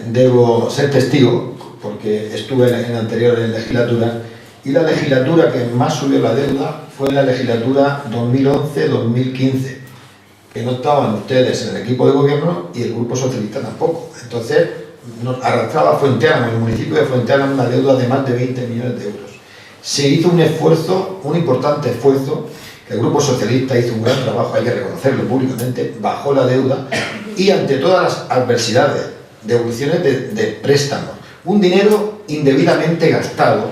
debo ser testigo porque estuve en la anterior legislatura y la legislatura que más subió la deuda fue la legislatura 2011-2015, que no estaban ustedes en el equipo de gobierno y el Grupo Socialista tampoco. Entonces nos arrastraba Fuentealamo, el municipio de Fuentealamo, una deuda de más de 20 millones de euros. Se hizo un esfuerzo, un importante esfuerzo, que el Grupo Socialista hizo un gran trabajo, hay que reconocerlo públicamente, bajó la deuda y ante todas las adversidades, devoluciones de préstamos, un dinero indebidamente gastado,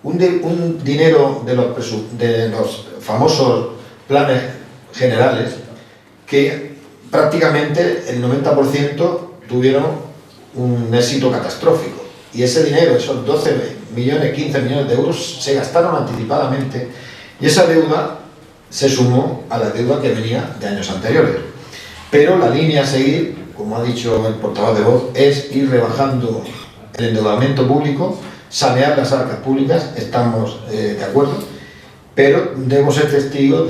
un dinero de los famosos planes generales que prácticamente el 90% tuvieron un éxito catastrófico. Y ese dinero, esos 12 millones, 15 millones de euros, se gastaron anticipadamente y esa deuda se sumó a la deuda que venía de años anteriores. Pero la línea a seguir, como ha dicho el portavoz de Vox, es ir rebajando el endeudamiento público, sanear las arcas públicas, estamos de acuerdo, pero debo ser testigo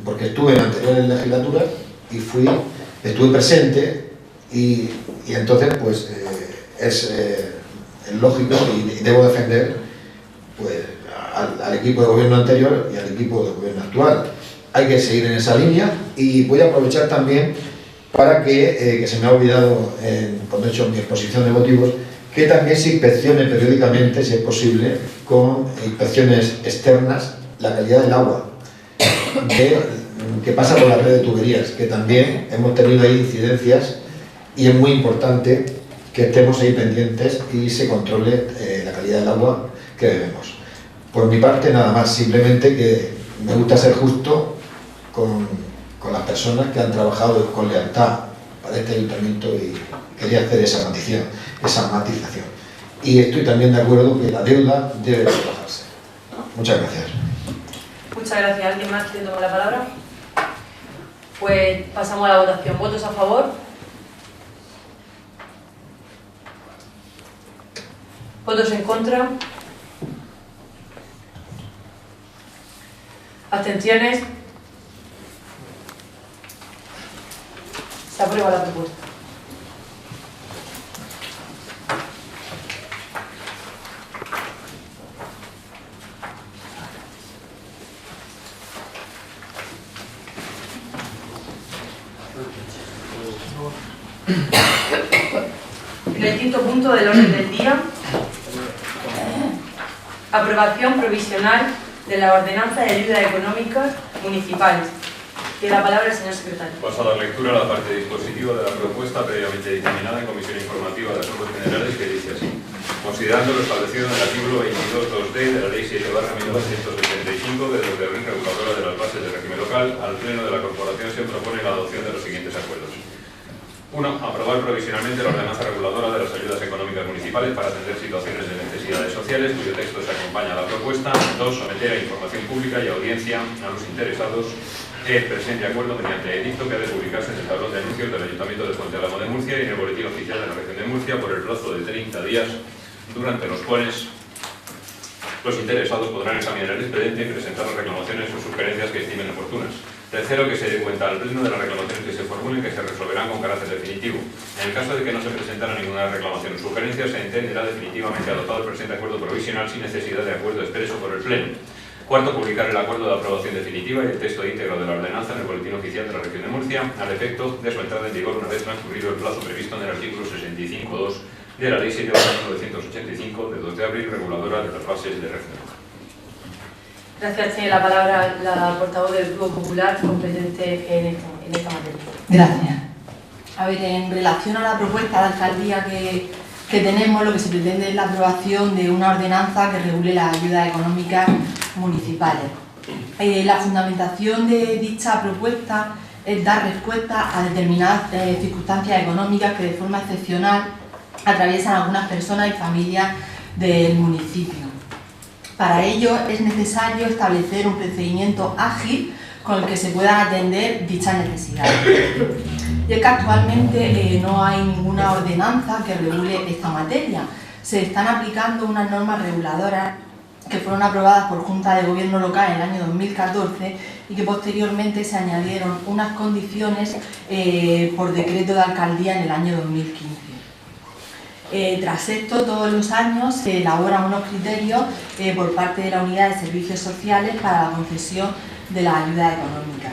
porque estuve en anteriores legislaturas y estuve presente y entonces pues es lógico y debo defender pues, al equipo de gobierno anterior y al equipo de gobierno actual. Hay que seguir en esa línea y voy a aprovechar también para que se me ha olvidado cuando he hecho mi exposición de motivos, que también se inspeccione periódicamente, si es posible, con inspecciones externas, la calidad del agua que pasa por la red de tuberías, que también hemos tenido ahí incidencias y es muy importante que estemos ahí pendientes y se controle la calidad del agua que bebemos. Por mi parte nada más, simplemente que me gusta ser justo con las personas que han trabajado con lealtad para este ayuntamiento y quería hacer esa matización. Y estoy también de acuerdo que la deuda debe rebajarse. Muchas gracias. Muchas gracias. ¿Alguien más quiere tomar la palabra? Pues pasamos a la votación. ¿Votos a favor? ¿Votos en contra? ¿Abstenciones? Se aprueba la propuesta. En el quinto punto del orden del día, aprobación provisional de la ordenanza de ayudas económicas municipales. Tiene la palabra el señor secretario. Paso a dar lectura a la parte dispositiva de la propuesta previamente dictaminada en Comisión Informativa de Asuntos Generales, que dice así: considerando lo establecido en el artículo 22.2d de la Ley 7/1975 de la Ley Reguladora de las Bases del Régimen Local, al Pleno de la Corporación se propone la adopción de los siguientes acuerdos. 1. Aprobar provisionalmente la ordenanza reguladora de las ayudas económicas municipales para atender situaciones de necesidades sociales, cuyo texto se acompaña a la propuesta. 2. Someter a información pública y audiencia a los interesados el presente acuerdo mediante edicto que ha de publicarse en el tablón de anuncios del Ayuntamiento de Fuentealamo de Murcia y en el Boletín Oficial de la Región de Murcia por el plazo de 30 días, durante los cuales Los interesados podrán examinar el expediente y presentar las reclamaciones o sugerencias que estimen oportunas. Tercero, que se dé cuenta al Pleno de las reclamaciones que se formulen, que se resolverán con carácter definitivo. En el caso de que no se presentara ninguna reclamación o sugerencia, se entenderá definitivamente adoptado el presente acuerdo provisional sin necesidad de acuerdo expreso por el Pleno. Cuarto, publicar el acuerdo de aprobación definitiva y el texto íntegro de la ordenanza en el Boletín Oficial de la Región de Murcia, al efecto de su entrada en vigor una vez transcurrido el plazo previsto en el artículo 65.2 de la Ley 7/1985 de 2 de abril, reguladora de las bases de régimen. Gracias. Tiene la palabra la portavoz del Grupo Popular competente en esta materia. Gracias. A ver, en relación a la propuesta de alcaldía que tenemos, lo que se pretende es la aprobación de una ordenanza que regule las ayudas económicas municipales. La fundamentación de dicha propuesta es dar respuesta a determinadas circunstancias económicas que de forma excepcional atraviesan algunas personas y familias del municipio. Para ello es necesario establecer un procedimiento ágil con el que se puedan atender dichas necesidades. Y es que actualmente no hay ninguna ordenanza que regule esta materia. Se están aplicando unas normas reguladoras que fueron aprobadas por Junta de Gobierno Local en el año 2014 y que posteriormente se añadieron unas condiciones por decreto de alcaldía en el año 2015. Tras esto, todos los años se elaboran unos criterios por parte de la Unidad de Servicios Sociales para la concesión de las ayudas económicas.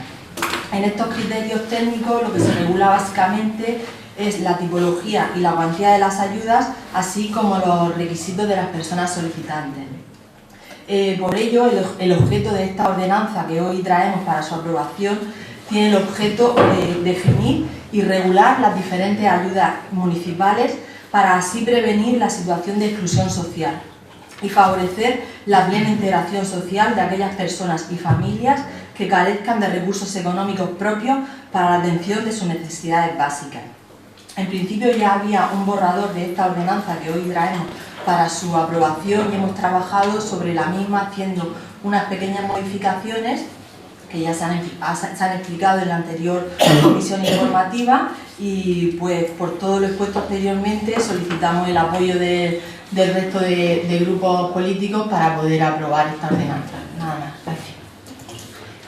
En estos criterios técnicos lo que se regula básicamente es la tipología y la cuantía de las ayudas, así como los requisitos de las personas solicitantes. Por ello, el objeto de esta ordenanza que hoy traemos para su aprobación tiene el objeto de definir y regular las diferentes ayudas municipales para así prevenir la situación de exclusión social y favorecer la plena integración social de aquellas personas y familias que carezcan de recursos económicos propios para la atención de sus necesidades básicas. En principio ya había un borrador de esta ordenanza que hoy traemos para su aprobación y hemos trabajado sobre la misma haciendo unas pequeñas modificaciones que ya se han explicado en la anterior comisión informativa y pues por todo lo expuesto anteriormente solicitamos el apoyo del resto de grupos políticos para poder aprobar esta ordenanza. Nada más, gracias.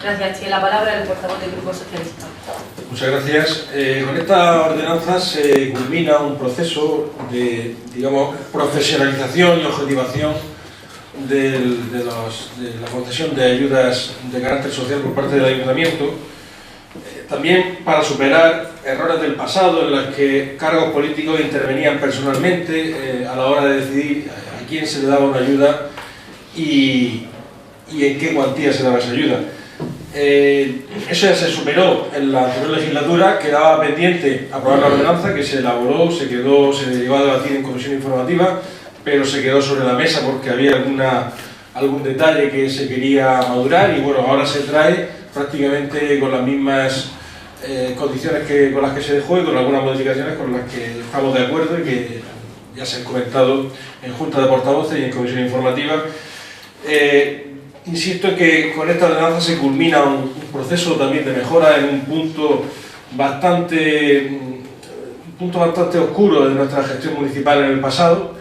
Gracias. Tiene la palabra el portavoz del Grupo Socialista. Muchas gracias. Con esta ordenanza se culmina un proceso de, digamos, profesionalización y objetivación de la concesión de ayudas de carácter social por parte del Ayuntamiento, también para superar errores del pasado en los que cargos políticos intervenían personalmente a la hora de decidir a quién se le daba una ayuda y en qué cuantía se daba esa ayuda. Eso ya se superó en la anterior legislatura, quedaba pendiente aprobar la ordenanza que se elaboró, se llegó a debatir en comisión informativa, pero se quedó sobre la mesa porque había algún detalle que se quería madurar y bueno, ahora se trae prácticamente con las mismas condiciones con las que se dejó y con algunas modificaciones con las que estamos de acuerdo y que ya se han comentado en Junta de Portavoces y en comisión informativa. Insisto en que con esta ordenanza se culmina un proceso también de mejora en un punto bastante oscuro de nuestra gestión municipal en el pasado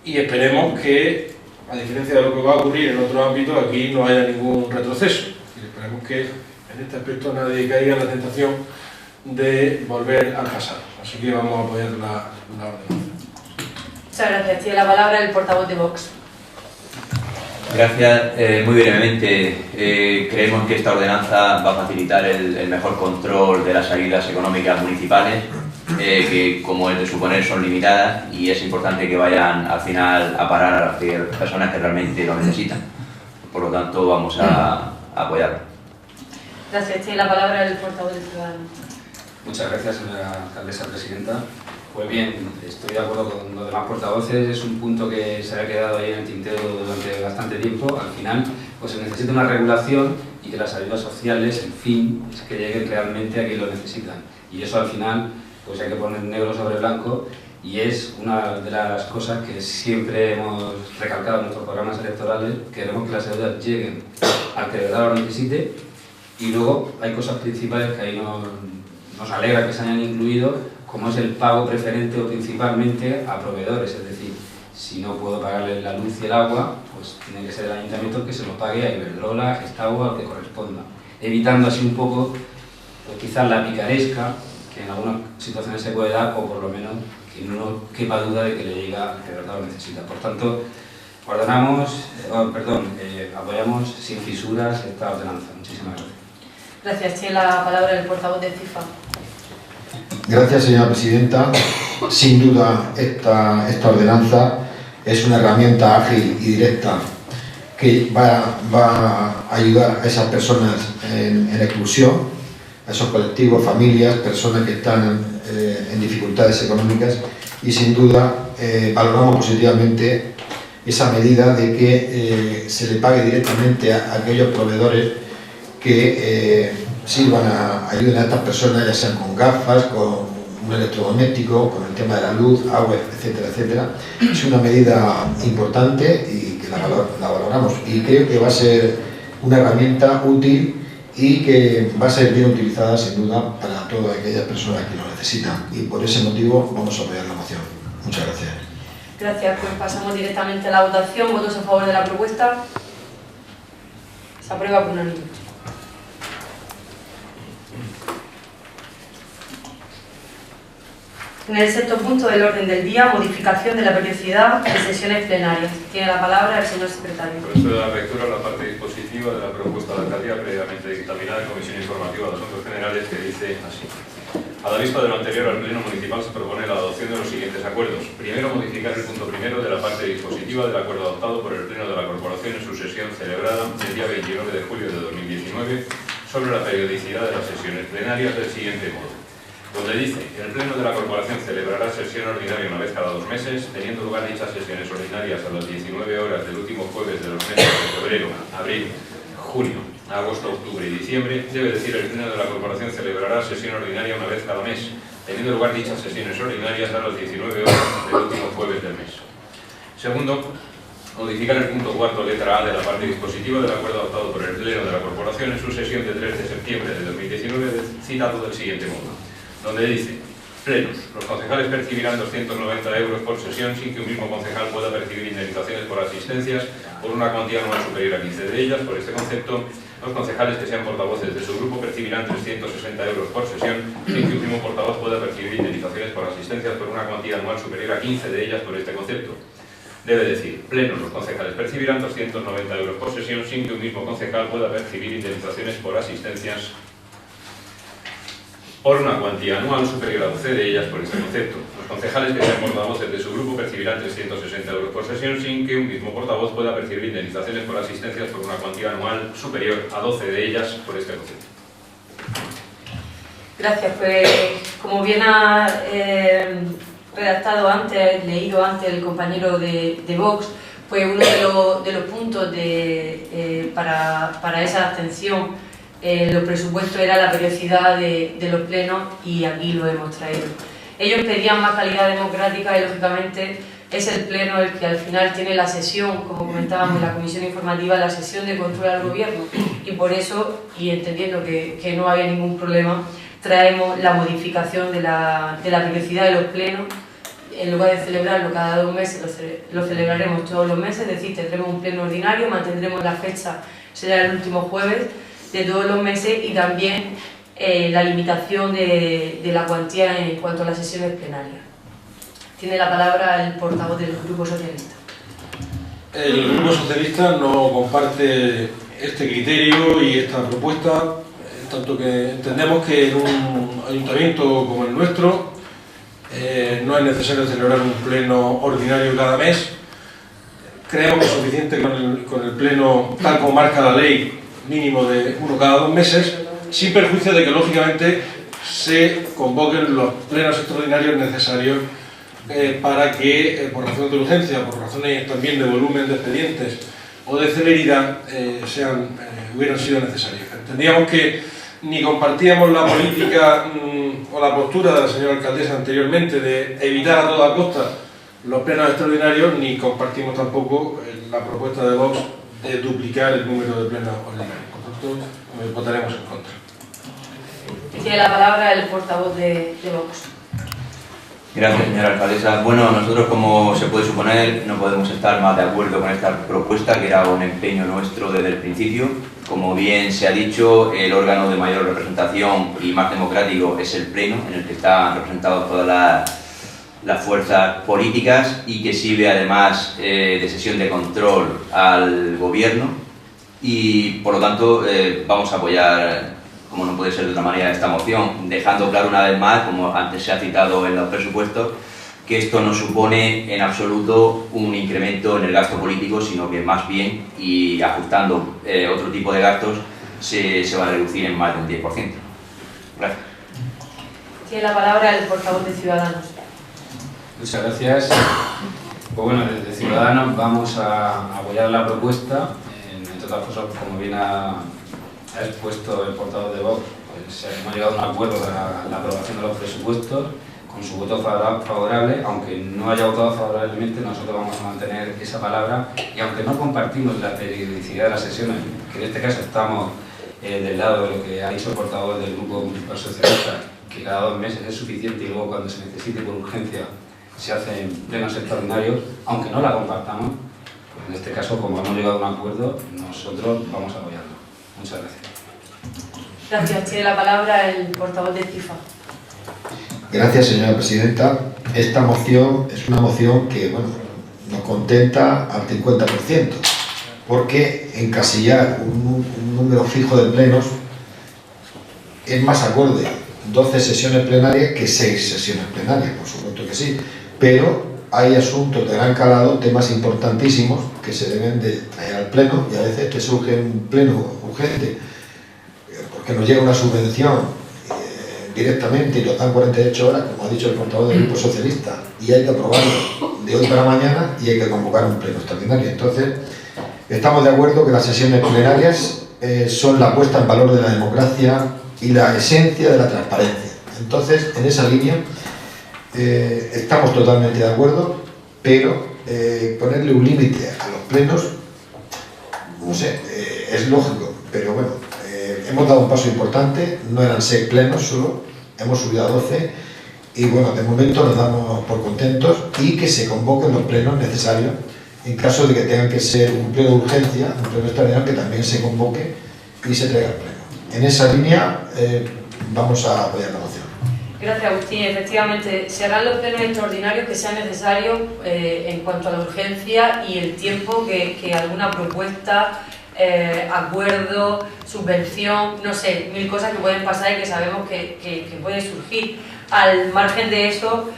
y esperemos que, a diferencia de lo que va a ocurrir en otros ámbitos, aquí no haya ningún retroceso. Y esperemos que en este aspecto nadie caiga en la tentación de volver al pasado. Así que vamos a apoyar la ordenanza. Muchas gracias. Tiene la palabra el portavoz de Vox. Gracias. Muy brevemente, creemos que esta ordenanza va a facilitar el mejor control de las ayudas económicas municipales, que como es de suponer son limitadas y es importante que vayan al final a parar a las personas que realmente lo necesitan. Por lo tanto, vamos a apoyarlo. Gracias. Tiene la palabra el portavoz del Ciudadanos. Muchas gracias, señora alcaldesa presidenta. Pues bien, estoy de acuerdo con los demás portavoces, es un punto que se ha quedado ahí en el tintero durante bastante tiempo. Al final, pues se necesita una regulación y que las ayudas sociales, en fin, es que lleguen realmente a quien lo necesitan. Y eso al final, pues hay que poner negro sobre blanco y es una de las cosas que siempre hemos recalcado en nuestros programas electorales. Queremos que las ayudas lleguen al que de verdad lo necesite y luego hay cosas principales que ahí nos alegra que se hayan incluido, como es el pago preferente o principalmente a proveedores, es decir, si no puedo pagarle la luz y el agua, pues tiene que ser el ayuntamiento el que se lo pague a Iberdrola, a Gestau, al que corresponda, evitando así un poco, pues quizás la picaresca que en algunas situaciones se puede dar, o por lo menos que no quepa duda de que le llega al que de verdad lo necesita. Por tanto, apoyamos sin fisuras esta ordenanza. Muchísimas gracias. Gracias. Tiene la palabra el portavoz de FIFA. Gracias, señora presidenta. Sin duda, esta ordenanza es una herramienta ágil y directa que va a ayudar a esas personas en exclusión, a esos colectivos, familias, personas que están en dificultades económicas, y sin duda valoramos positivamente esa medida de que se le pague directamente a aquellos proveedores que ayuden a estas personas, ya sean con gafas, con un electrodoméstico, con el tema de la luz, agua, etcétera, etcétera. Es una medida importante y que la valoramos, y creo que va a ser una herramienta útil y que va a ser bien utilizada sin duda para todas aquellas personas que lo necesitan, y por ese motivo vamos a apoyar la moción. Muchas gracias. Gracias. Pues pasamos directamente a la votación. ¿Votos a favor de la propuesta? Se aprueba por unanimidad. En el sexto punto del orden del día, modificación de la periodicidad de sesiones plenarias. Tiene la palabra el señor secretario. Procedo a la lectura de la parte dispositiva de la propuesta de alcaldía previamente dictaminada en Comisión Informativa de Asuntos Generales, que dice así. A la vista de lo anterior, al Pleno Municipal se propone la adopción de los siguientes acuerdos. Primero, modificar el punto primero de la parte dispositiva del acuerdo adoptado por el Pleno de la Corporación en su sesión celebrada el día 29 de julio de 2019 sobre la periodicidad de las sesiones plenarias del siguiente modo. Donde dice: el Pleno de la Corporación celebrará sesión ordinaria una vez cada 2 meses, teniendo lugar dichas sesiones ordinarias a las 19 horas del último jueves de los meses de febrero, abril, junio, agosto, octubre y diciembre. Debe decir: el Pleno de la Corporación celebrará sesión ordinaria una vez cada mes, teniendo lugar dichas sesiones ordinarias a las 19 horas del último jueves del mes. Segundo, modificar el punto cuarto, letra A, de la parte dispositiva del acuerdo adoptado por el Pleno de la Corporación en su sesión de 3 de septiembre de 2019, citado del siguiente modo, donde dice: plenos. Los concejales percibirán 290 euros por sesión sin que un mismo concejal pueda percibir indemnizaciones por asistencias por una cuantía anual superior a 15 de ellas. Por este concepto, los concejales que sean portavoces de su grupo percibirán 360 euros por sesión sin que un mismo portavoz pueda percibir indemnizaciones por asistencias por una cuantía anual superior a 15 de ellas. Por este concepto, debe decir: plenos. Los concejales percibirán 290 euros por sesión sin que un mismo concejal pueda percibir indemnizaciones por asistencias por una cuantía anual superior a 12 de ellas. Por este concepto, los concejales que sean portavoces de su grupo percibirán 360 euros por sesión sin que un mismo portavoz pueda percibir indemnizaciones por asistencias por una cuantía anual superior a 12 de ellas. Por este concepto. Gracias. Pues, como bien ha redactado antes, leído antes el compañero de Vox, pues uno de los puntos para esa abstención los presupuestos era la periodicidad de los plenos, y aquí lo hemos traído. Ellos pedían más calidad democrática y, lógicamente, es el pleno el que al final tiene la sesión, como comentábamos en la comisión informativa, la sesión de control al gobierno, y por eso, y entendiendo que no había ningún problema, traemos la modificación de la periodicidad de los plenos. En lugar de celebrarlo cada 2 meses, lo celebraremos todos los meses, es decir, tendremos un pleno ordinario, mantendremos la fecha, será el último jueves de todos los meses, y también la limitación de la cuantía en cuanto a las sesiones plenarias. Tiene la palabra el portavoz del Grupo Socialista. El Grupo Socialista no comparte este criterio y esta propuesta, tanto que entendemos que en un ayuntamiento como el nuestro no es necesario celebrar un pleno ordinario cada mes. Creemos que es suficiente con el pleno, tal como marca la ley, mínimo de 1 cada 2 meses, sin perjuicio de que lógicamente se convoquen los plenos extraordinarios necesarios para que, por razón de urgencia, por razones también de volumen de expedientes o de celeridad, hubieran sido necesarios. Entendíamos que ni compartíamos la política o la postura de la señora alcaldesa anteriormente de evitar a toda costa los plenos extraordinarios, ni compartimos tampoco la propuesta de Vox de duplicar el número de plenos ordinarios. Por tanto, votaremos en contra. Tiene la palabra el portavoz de Vox. Gracias, señora alcaldesa. Bueno, nosotros, como se puede suponer, no podemos estar más de acuerdo con esta propuesta, que era un empeño nuestro desde el principio. Como bien se ha dicho, el órgano de mayor representación y más democrático es el Pleno, en el que están representadas todas las fuerzas políticas y que sirve además de sesión de control al Gobierno. Y, por lo tanto, vamos a apoyar, como no puede ser de otra manera, esta moción, dejando claro una vez más, como antes se ha citado en los presupuestos, que esto no supone en absoluto un incremento en el gasto político, sino que más bien, y ajustando otro tipo de gastos, se va a reducir en más del 10%. Gracias. Tiene la palabra el portavoz de Ciudadanos. Muchas gracias. Pues bueno, desde Ciudadanos vamos a apoyar la propuesta. Entre otras cosas, como bien ha expuesto el portavoz de Vox, pues hemos llegado a un acuerdo para la aprobación de los presupuestos con su voto favorable. Aunque no haya votado favorablemente, nosotros vamos a mantener esa palabra, y aunque no compartimos la periodicidad de las sesiones, que en este caso estamos del lado de lo que ha dicho el portavoz del Grupo Municipal Socialista, que cada 2 meses es suficiente y luego cuando se necesite por urgencia se hacen plenos extraordinarios, aunque no la compartamos, pues en este caso, como hemos llegado a un acuerdo, nosotros vamos a apoyarlo. Muchas gracias. Gracias. Tiene la palabra el portavoz de FIFA. Gracias, señora presidenta. Esta moción es una moción que, bueno, nos contenta al 50%, porque encasillar un número fijo de plenos es más acorde 12 sesiones plenarias que 6 sesiones plenarias, por supuesto que sí, pero hay asuntos de gran calado, temas importantísimos que se deben de traer al pleno, y a veces te surge un pleno urgente porque nos llega una subvención directamente y lo dan 48 horas, como ha dicho el portavoz del Grupo Socialista, y hay que aprobarlo de hoy para mañana y hay que convocar un pleno extraordinario. Entonces, estamos de acuerdo que las sesiones plenarias son la puesta en valor de la democracia y la esencia de la transparencia. Entonces, en esa línea estamos totalmente de acuerdo, pero ponerle un límite a los plenos, no sé, es lógico, pero bueno, hemos dado un paso importante, no eran 6 plenos solo, hemos subido a 12, y bueno, de momento nos damos por contentos, y que se convoquen los plenos necesarios en caso de que tengan que ser un pleno de urgencia, un pleno extraordinario, que también se convoque y se traiga al pleno. En esa línea vamos a apoyar la moción. Gracias, Agustín. Efectivamente, se harán los plenos extraordinarios que sean necesarios en cuanto a la urgencia y el tiempo que alguna propuesta, acuerdo, subvención, no sé, 1000 cosas que pueden pasar y que sabemos que pueden surgir. Al margen de eso,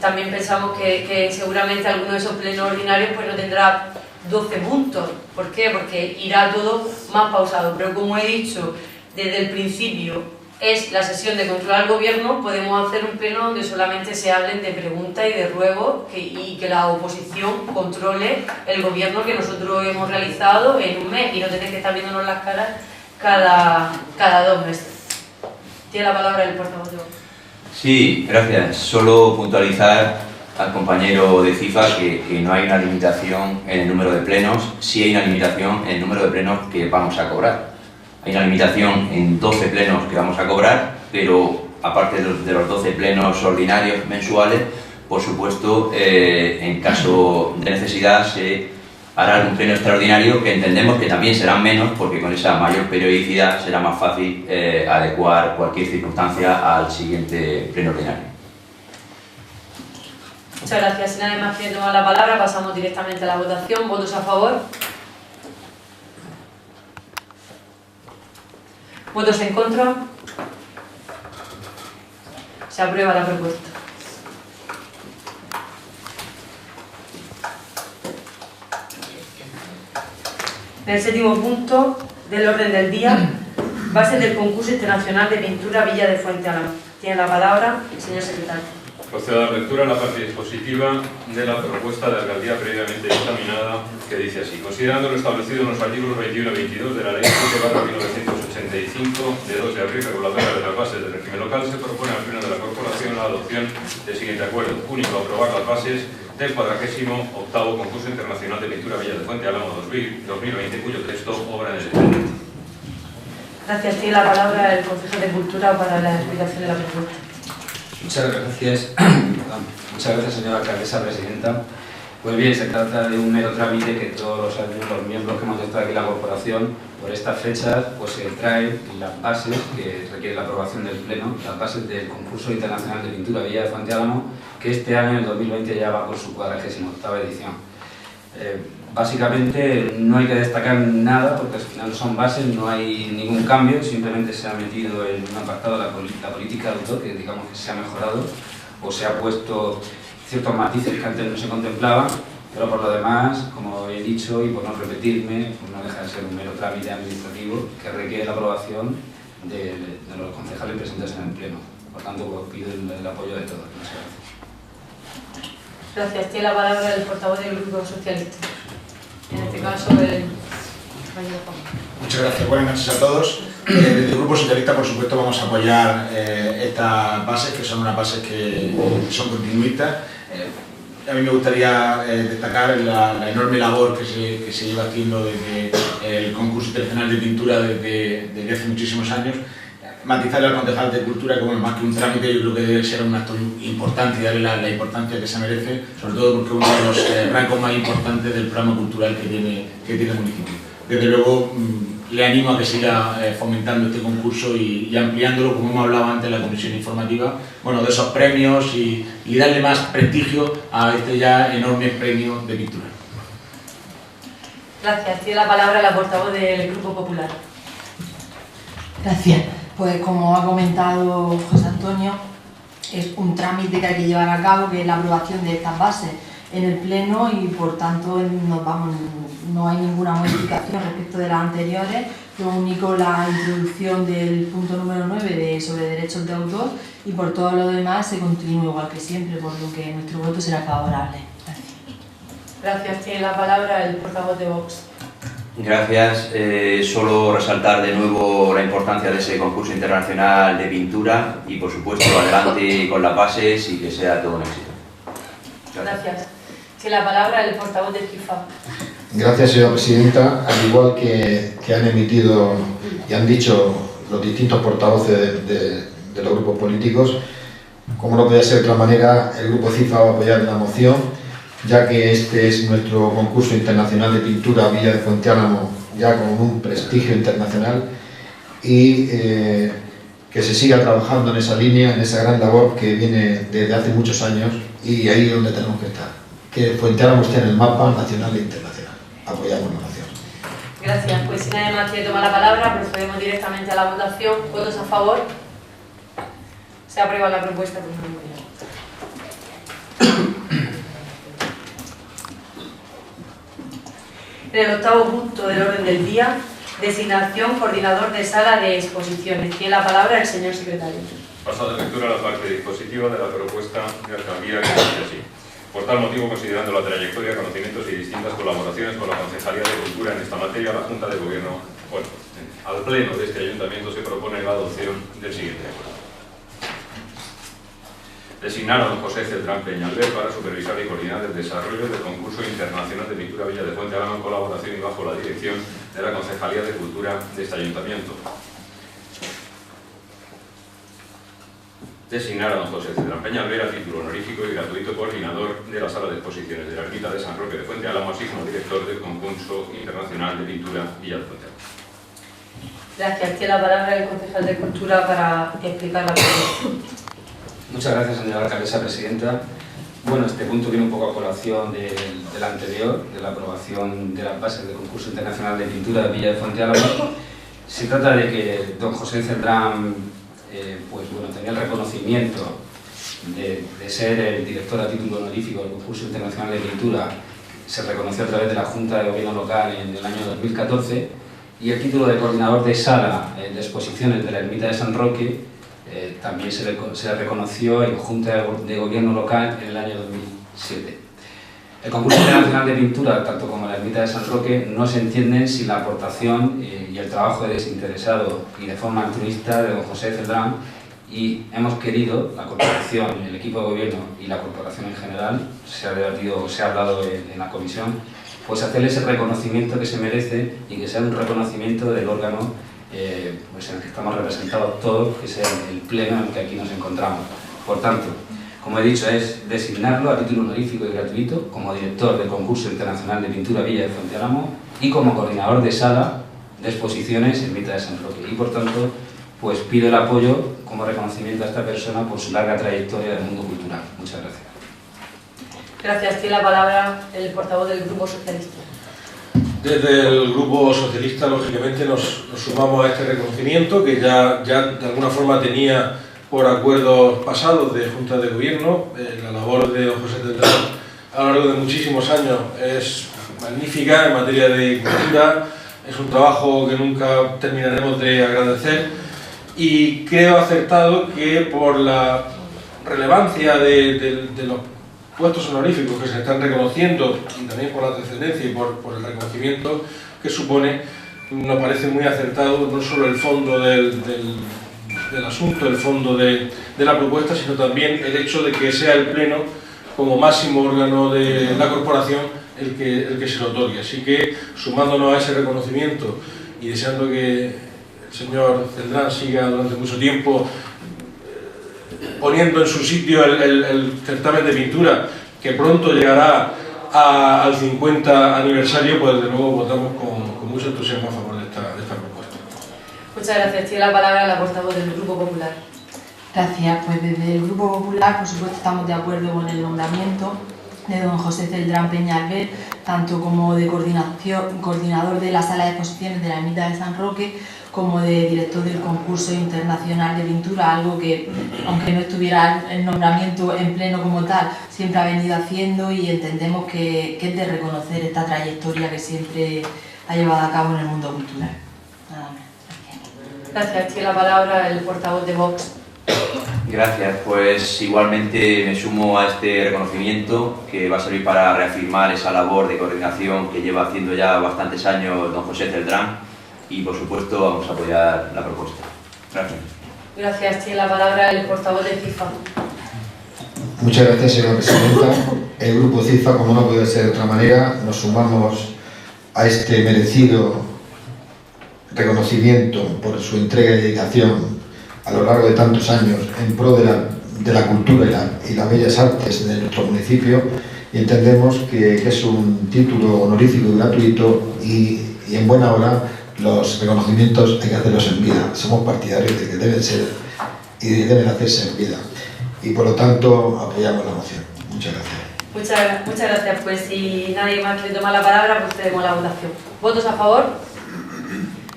también pensamos que seguramente alguno de esos plenos ordinarios pues no tendrá 12 puntos. ¿Por qué? Porque irá todo más pausado. Pero como he dicho desde el principio, es la sesión de control al Gobierno, podemos hacer un pleno donde solamente se hablen de preguntas y de ruegos y que la oposición controle el Gobierno que nosotros hemos realizado en un mes y no tener que estar viéndonos las caras cada 2 meses. Tiene la palabra el portavoz de Vox. Sí, gracias. Solo puntualizar al compañero de FIFA que no hay una limitación en el número de plenos, sí hay una limitación en el número de plenos que vamos a cobrar. Hay una limitación en 12 plenos que vamos a cobrar, pero aparte de los 12 plenos ordinarios mensuales, por supuesto, en caso de necesidad se hará algún pleno extraordinario, que entendemos que también serán menos, porque con esa mayor periodicidad será más fácil adecuar cualquier circunstancia al siguiente pleno ordinario. Muchas gracias. Si nadie más quiere tomar la palabra, pasamos directamente a la votación. ¿Votos a favor? ¿Votos en contra? Se aprueba la propuesta. En el 7º punto del orden del día, bases del concurso internacional de pintura Villa de Fuente Alhama. Tiene la palabra el señor secretario. Procedo a la lectura en la parte dispositiva de la propuesta de alcaldía previamente examinada, que dice así: considerando lo establecido en los artículos 21 y 22 de la Ley 7/1985 de 2 de abril reguladora de las bases del régimen local, se propone al Pleno de la Corporación la adopción del siguiente acuerdo. Único, aprobar las bases del 48º concurso internacional de pintura Villa de Fuente Alhama 2020, cuyo texto obra en el expediente. Gracias. Tiene la palabra el consejero de Cultura para la explicación de la propuesta. Muchas gracias, señora alcaldesa presidenta. Pues bien, se trata de un mero trámite que todos los años los miembros que hemos estado aquí en la corporación, por estas fechas, pues se traen las bases que requiere la aprobación del Pleno, las bases del concurso internacional de pintura Villa de Fuente Álamo, que este año, en 2020, ya va por su 48ª edición. Básicamente no hay que destacar nada porque al final son bases, no hay ningún cambio, simplemente se ha metido en un apartado la política de autor, que digamos que se ha mejorado o se ha puesto ciertos matices que antes no se contemplaban, pero por lo demás, como he dicho y por no repetirme, pues no deja de ser un mero trámite administrativo que requiere la aprobación de los concejales presentes en el Pleno. Por tanto, pues, pido el apoyo de todos. Muchas gracias. Gracias. Tiene la palabra el portavoz del Grupo Socialista. En este caso, el compañero Juan. Muchas gracias. Buenas noches a todos. Desde el Grupo Socialista, por supuesto, vamos a apoyar estas bases, que son unas bases que son continuistas. A mí me gustaría destacar la enorme labor que se lleva haciendo desde el concurso internacional de pintura desde hace muchísimos años. Matizarle al concejal de Cultura como más que un trámite, yo creo que debe ser un acto importante y darle la importancia que se merece, sobre todo porque es uno de los rangos más importantes del programa cultural que tiene el municipio. Desde luego, le animo a que siga fomentando este concurso y ampliándolo, como hemos hablado antes en la comisión informativa, bueno, de esos premios y darle más prestigio a este ya enorme premio de pintura. Gracias. Tiene la palabra la portavoz del Grupo Popular. Gracias. Pues como ha comentado José Antonio, es un trámite que hay que llevar a cabo, que es la aprobación de estas bases en el Pleno y por tanto no hay ninguna modificación respecto de las anteriores, lo único la introducción del punto número 9 sobre derechos de autor y por todo lo demás se continúa igual que siempre, por lo que nuestro voto será favorable. Gracias. Gracias. Tiene la palabra el portavoz de Vox. Gracias. Solo resaltar de nuevo la importancia de ese concurso internacional de pintura y, por supuesto, adelante con las bases y que sea todo un éxito. Gracias. Tiene la palabra el portavoz de FIFA. Gracias, señora presidenta. Al igual que han emitido y han dicho los distintos portavoces de los grupos políticos, como no podía ser de otra manera, el Grupo CIFA va a apoyar la moción, ya que este es nuestro concurso internacional de pintura Villa de Fuente Álamo, ya con un prestigio internacional, y que se siga trabajando en esa línea, en esa gran labor que viene desde hace muchos años, y ahí es donde tenemos que estar. Que Fuente Álamo esté en el mapa nacional e internacional. Apoyamos la moción. Gracias. Pues si nadie más quiere tomar la palabra, procedemos directamente a la votación. ¿Votos a favor? Se aprueba la propuesta por mayoría. En el octavo punto del orden del día, designación coordinador de sala de exposiciones. Tiene la palabra el señor secretario. Pasada lectura a la parte dispositiva de la propuesta de alcaldía que dice así. Por tal motivo, considerando la trayectoria, conocimientos y distintas colaboraciones con la Concejalía de Cultura en esta materia, la Junta de Gobierno, al Pleno de este Ayuntamiento se propone la adopción del siguiente acuerdo. Designar a don José Celdrán Peñalver para supervisar y coordinar el desarrollo del concurso internacional de pintura Villa de Fuente Álamo en colaboración y bajo la dirección de la Concejalía de Cultura de este Ayuntamiento. Designar a don José Celdrán Peñalver a título honorífico y gratuito coordinador de la Sala de Exposiciones de la Ermita de San Roque de Fuente Álamo, así como director del concurso internacional de pintura Villa de Fuente Álamo. Gracias. Tiene la palabra el concejal de Cultura para explicar la propuesta. Muchas gracias, señora alcaldesa presidenta. Bueno, este punto viene un poco a colación del anterior, de la aprobación de las bases del concurso internacional de pintura de Villa de Fuente Álamo. Se trata de que don José Celdrán tenía el reconocimiento de ser el director a título honorífico del concurso internacional de pintura. Se reconoció a través de la Junta de Gobierno Local en el año 2014 y el título de coordinador de sala de exposiciones de la Ermita de San Roque también se le reconoció en Junta de Gobierno Local en el año 2007. El concurso internacional de pintura, tanto como la Ermita de San Roque, no se entienden sin la aportación y el trabajo desinteresado y de forma altruista de don José Celdrán, y hemos querido, la corporación, el equipo de gobierno y la corporación en general, se ha debatido, se ha hablado en la comisión, pues hacerle ese reconocimiento que se merece y que sea un reconocimiento del órgano en el que estamos representados todos, que es el pleno en el que aquí nos encontramos. Por tanto, como he dicho, es designarlo a título honorífico y gratuito como director del Concurso Internacional de Pintura Villa de Fuente Álamo y como coordinador de sala de exposiciones en Ermita de San Roque. Y por tanto, pues pido el apoyo como reconocimiento a esta persona por su larga trayectoria del mundo cultural. Muchas gracias. Gracias. Tiene la palabra el portavoz del Grupo Socialista. Desde el Grupo Socialista, lógicamente, nos sumamos a este reconocimiento que ya de alguna forma tenía por acuerdos pasados de Junta de Gobierno. La labor de don José Teldrán a lo largo de muchísimos años es magnífica en materia de cultura, es un trabajo que nunca terminaremos de agradecer y creo acertado que por la relevancia de los puestos honoríficos que se están reconociendo y también por la trascendencia y por el reconocimiento que supone, nos parece muy acertado no solo el fondo del asunto, el fondo de la propuesta, sino también el hecho de que sea el Pleno como máximo órgano de la corporación el que se lo otorgue. Así que, sumándonos a ese reconocimiento y deseando que el señor Teldrán siga durante mucho tiempo poniendo en su sitio el certamen de pintura, que pronto llegará al 50 aniversario, pues desde luego votamos con mucho entusiasmo a favor de esta propuesta. Muchas gracias. Tiene la palabra la portavoz del Grupo Popular. Gracias. Pues desde el Grupo Popular, por supuesto, estamos de acuerdo con el nombramiento de don José Teldrán Peñalver, tanto como de coordinador de la Sala de Exposiciones de la Ermita de San Roque, como de director del Concurso Internacional de Pintura, algo que, aunque no estuviera el nombramiento en pleno como tal, siempre ha venido haciendo, y entendemos que es de reconocer esta trayectoria que siempre ha llevado a cabo en el mundo cultural. Nada más. Gracias. Tiene la palabra el portavoz de Vox. Gracias, pues igualmente me sumo a este reconocimiento que va a servir para reafirmar esa labor de coordinación que lleva haciendo ya bastantes años don José Teldrán y por supuesto vamos a apoyar la propuesta. Gracias. Gracias. Tiene la palabra el portavoz de FIFA. Muchas gracias, señora presidenta. El Grupo CIFA, como no puede ser de otra manera, nos sumamos a este merecido reconocimiento por su entrega y dedicación a lo largo de tantos años en pro de la cultura y las bellas artes de nuestro municipio, y entendemos que es un título honorífico y gratuito, y en buena hora los reconocimientos hay que hacerlos en vida. Somos partidarios de que deben ser y deben hacerse en vida, y por lo tanto apoyamos la moción. Muchas gracias. Muchas gracias. Pues si nadie más le toma la palabra, procedemos a la votación. ¿Votos a favor?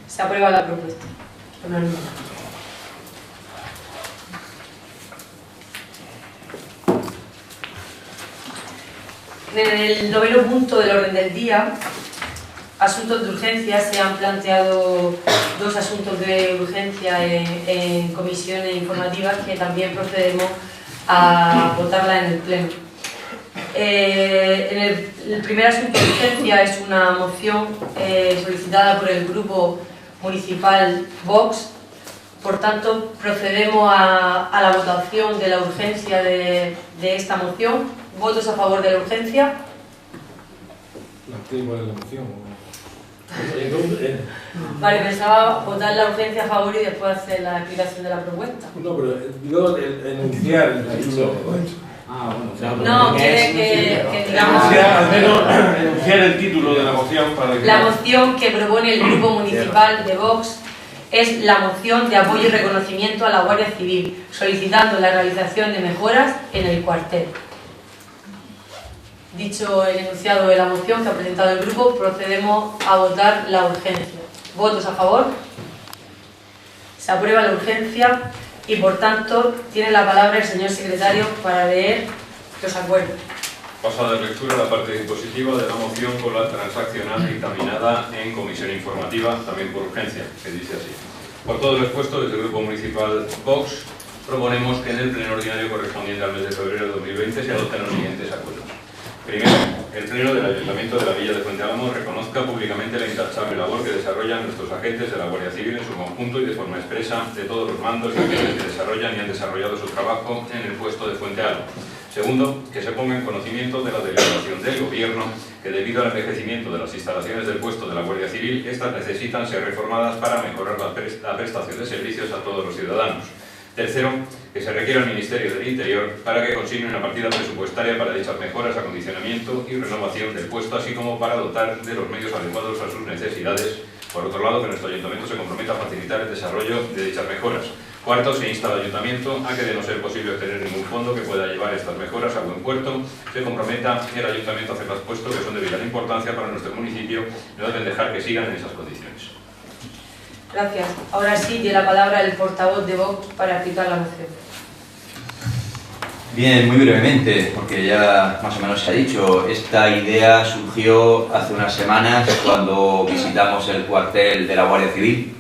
Se aprueba la propuesta. En el noveno punto del orden del día, asuntos de urgencia, se han planteado dos asuntos de urgencia en comisiones informativas que también procedemos a votarla en el Pleno. El primer asunto de urgencia es una moción solicitada por el Grupo Municipal Vox. Por tanto, procedemos a la votación de la urgencia de esta moción. ¿Votos a favor de la urgencia? ¿Cuál es la moción? Vale, pensaba votar la urgencia a favor y después hacer la explicación de la propuesta. No, pero digo enunciar el título. No, quiere que digamos... Al menos enunciar el título de la moción para que... La moción que propone el Grupo Municipal de Vox es la moción de apoyo y reconocimiento a la Guardia Civil, solicitando la realización de mejoras en el cuartel. Dicho el enunciado de la moción que ha presentado el grupo, procedemos a votar la urgencia. ¿Votos a favor? Se aprueba la urgencia y, por tanto, tiene la palabra el señor secretario para leer los acuerdos. Paso a dar lectura a la parte dispositiva de la moción con la transaccional dictaminada en comisión informativa, también por urgencia, que dice así. Por todo lo expuesto, desde el Grupo Municipal Vox, proponemos que en el pleno ordinario correspondiente al mes de febrero de 2020 se adopten los siguientes acuerdos. Primero, el Pleno del Ayuntamiento de la Villa de Fuente Álamo reconozca públicamente la intachable labor que desarrollan nuestros agentes de la Guardia Civil en su conjunto y de forma expresa de todos los mandos y aquellos que desarrollan y han desarrollado su trabajo en el puesto de Fuente Álamo. Segundo, que se ponga en conocimiento de la deliberación del Gobierno que, debido al envejecimiento de las instalaciones del puesto de la Guardia Civil, estas necesitan ser reformadas para mejorar la prestación de servicios a todos los ciudadanos. Tercero, que se requiera al Ministerio del Interior para que consigne una partida presupuestaria para dichas mejoras, acondicionamiento y renovación del puesto, así como para dotar de los medios adecuados a sus necesidades. Por otro lado, que nuestro Ayuntamiento se comprometa a facilitar el desarrollo de dichas mejoras. Cuarto, se insta al Ayuntamiento a que, de no ser posible obtener ningún fondo que pueda llevar estas mejoras a buen puerto, se comprometa el Ayuntamiento a hacerlas, puesto que son de vital importancia para nuestro municipio, no deben dejar que sigan en esas condiciones. Gracias. Ahora sí, tiene la palabra el portavoz de Vox para explicar la moción. Bien, muy brevemente, porque ya más o menos se ha dicho, esta idea surgió hace unas semanas cuando visitamos el cuartel de la Guardia Civil,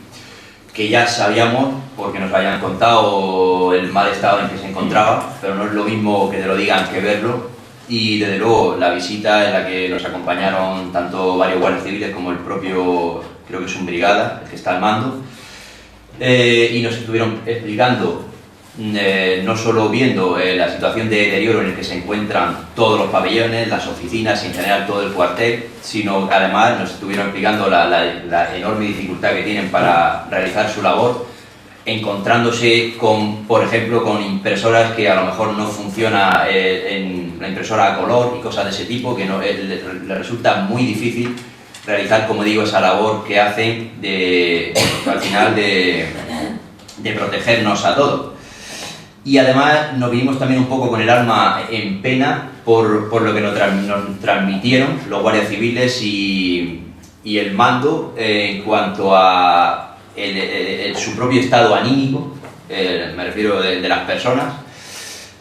que ya sabíamos, porque nos habían contado el mal estado en que se encontraba, pero no es lo mismo que te lo digan que verlo, y desde luego la visita en la que nos acompañaron tanto varios guardias civiles como el propio, creo que es un brigada, el que está al mando, y nos estuvieron explicando, no solo viendo la situación de deterioro en el que se encuentran todos los pabellones, las oficinas y en general todo el cuartel, sino que además nos estuvieron explicando la enorme dificultad que tienen para realizar su labor, encontrándose con, por ejemplo, con impresoras que a lo mejor no funciona en la impresora a color y cosas de ese tipo, que no, le resulta muy difícil realizar, como digo, esa labor que hacen al final de protegernos a todos. Y además nos vinimos también un poco con el alma en pena por lo que nos transmitieron los guardias civiles y el mando en cuanto a su propio estado anímico, me refiero de las personas,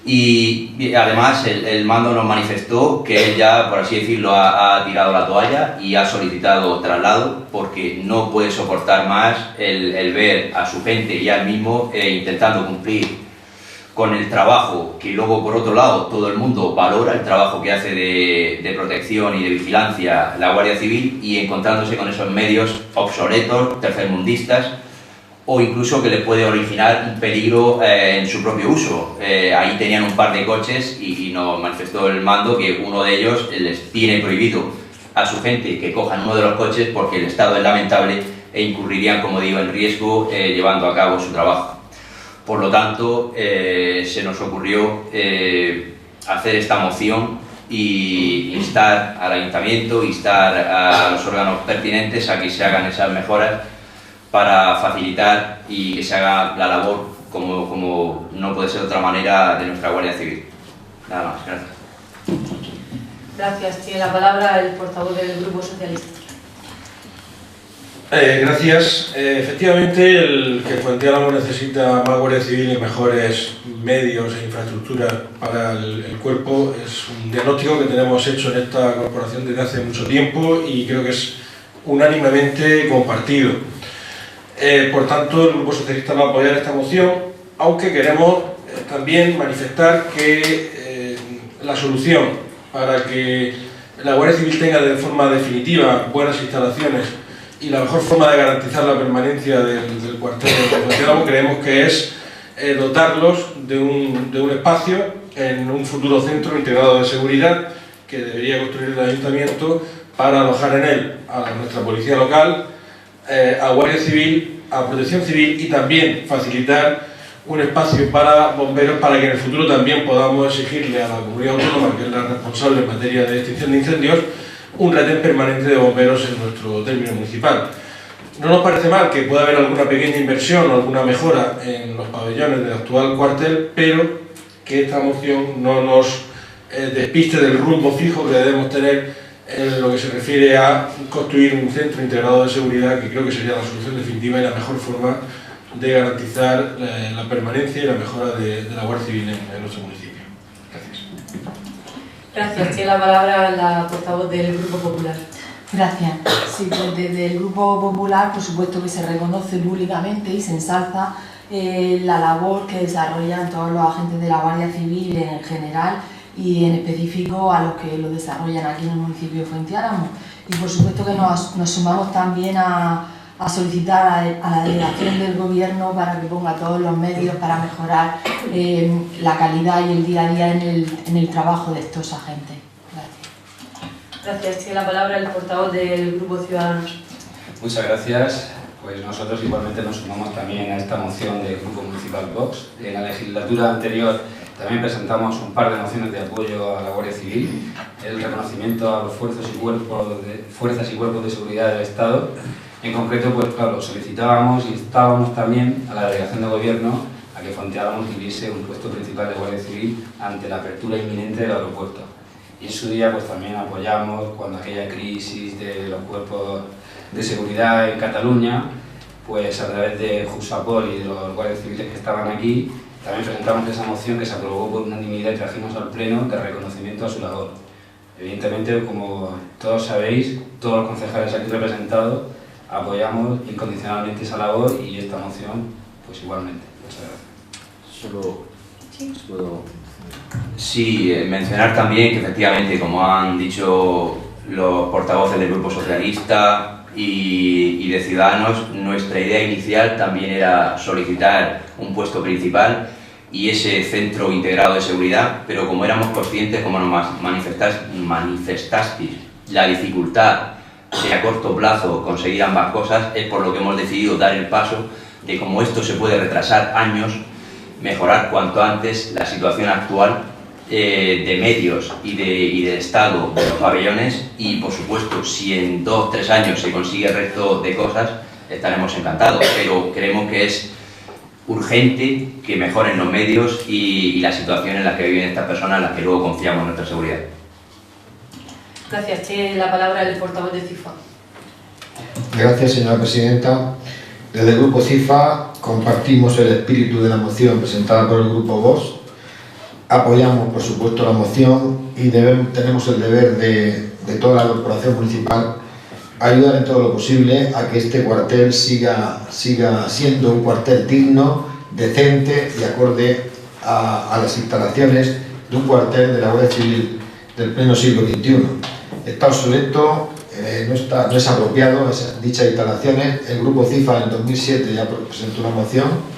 y además el mando nos manifestó que él ya, por así decirlo, ha tirado la toalla y ha solicitado traslado porque no puede soportar más el ver a su gente y a él mismo intentando cumplir con el trabajo que luego, por otro lado, todo el mundo valora, el trabajo que hace de protección y de vigilancia la Guardia Civil, y encontrándose con esos medios obsoletos, tercermundistas, o incluso que le puede originar un peligro en su propio uso. Ahí tenían un par de coches y nos manifestó el mando que uno de ellos les tiene prohibido a su gente que cojan uno de los coches porque el estado es lamentable e incurrirían, como digo, en riesgo llevando a cabo su trabajo. Por lo tanto, se nos ocurrió hacer esta moción y instar al Ayuntamiento, instar a los órganos pertinentes a que se hagan esas mejoras para facilitar y que se haga la labor como no puede ser de otra manera de nuestra Guardia Civil. Nada más, gracias. Gracias. Tiene la palabra el portavoz del Grupo Socialista. Gracias. Efectivamente, el que Fuenteálamo necesita más Guardia Civil y mejores medios e infraestructuras para el cuerpo es un diagnóstico que tenemos hecho en esta corporación desde hace mucho tiempo y creo que es unánimemente compartido. Por tanto, el Grupo Socialista va a apoyar esta moción, aunque queremos también manifestar que la solución para que la Guardia Civil tenga de forma definitiva buenas instalaciones y la mejor forma de garantizar la permanencia del cuartel de Fuenteálamo creemos que es dotarlos de un espacio en un futuro centro integrado de seguridad que debería construir el Ayuntamiento para alojar en él a nuestra policía local, a Guardia Civil, a Protección Civil y también facilitar un espacio para bomberos para que en el futuro también podamos exigirle a la comunidad autónoma, que es la responsable en materia de extinción de incendios, un retén permanente de bomberos en nuestro término municipal. No nos parece mal que pueda haber alguna pequeña inversión o alguna mejora en los pabellones del actual cuartel, pero que esta moción no nos despiste del rumbo fijo que debemos tener en lo que se refiere a construir un centro integrado de seguridad, que creo que sería la solución definitiva y la mejor forma de garantizar la permanencia y la mejora de la Guardia Civil en nuestro municipio. Gracias. Gracias. Tiene la palabra la portavoz del Grupo Popular. Gracias. Sí, pues desde el Grupo Popular, por supuesto que se reconoce públicamente y se ensalza la labor que desarrollan todos los agentes de la Guardia Civil en general y en específico a los que lo desarrollan aquí en el municipio de Fuenteálamo. Y por supuesto que nos sumamos también a solicitar a la delegación del Gobierno para que ponga todos los medios para mejorar la calidad y el día a día en el trabajo de estos agentes. Gracias. Gracias. Tiene la palabra el portavoz del Grupo Ciudadanos. Muchas gracias. Pues nosotros igualmente nos sumamos también a esta moción del Grupo Municipal Vox. En la legislatura anterior también presentamos un par de mociones de apoyo a la Guardia Civil, el reconocimiento a los fuerzas y cuerpos de seguridad del Estado. En concreto, pues claro, solicitábamos y instábamos también a la delegación de gobierno a que Fonteálamo tuviese un puesto principal de Guardia Civil ante la apertura inminente del aeropuerto. Y en su día pues también apoyamos cuando aquella crisis de los cuerpos de seguridad en Cataluña, pues a través de Jusapol y de los guardias civiles que estaban aquí, también presentamos esa moción que se aprobó por unanimidad y trajimos al Pleno de reconocimiento a su labor. Evidentemente, como todos sabéis, todos los concejales aquí representados apoyamos incondicionalmente esa labor y esta moción, pues igualmente. Muchas gracias. Sí, mencionar también que efectivamente, como han dicho los portavoces del Grupo Socialista y de Ciudadanos, nuestra idea inicial también era solicitar un puesto principal y ese centro integrado de seguridad, pero como éramos conscientes, como nos manifestasteis, la dificultad de a corto plazo conseguir ambas cosas, es por lo que hemos decidido dar el paso de, como esto se puede retrasar años, mejorar cuanto antes la situación actual de medios y del estado de los pabellones, y por supuesto si en 2 o 3 años se consigue el resto de cosas estaremos encantados, pero creemos que es urgente que mejoren los medios y la situación en la que viven estas personas, en las que luego confiamos en nuestra seguridad. Gracias. Tiene la palabra el portavoz de CIFA. Gracias, señora presidenta. Desde el Grupo CIFA compartimos el espíritu de la moción presentada por el Grupo Vox. Apoyamos, por supuesto, la moción y tenemos el deber de toda la corporación municipal ayudar en todo lo posible a que este cuartel siga siendo un cuartel digno, decente y acorde a las instalaciones de un cuartel de la Guardia Civil del pleno siglo XXI. Está obsoleto, no es apropiado dichas instalaciones. El Grupo CIFA en 2007 ya presentó una moción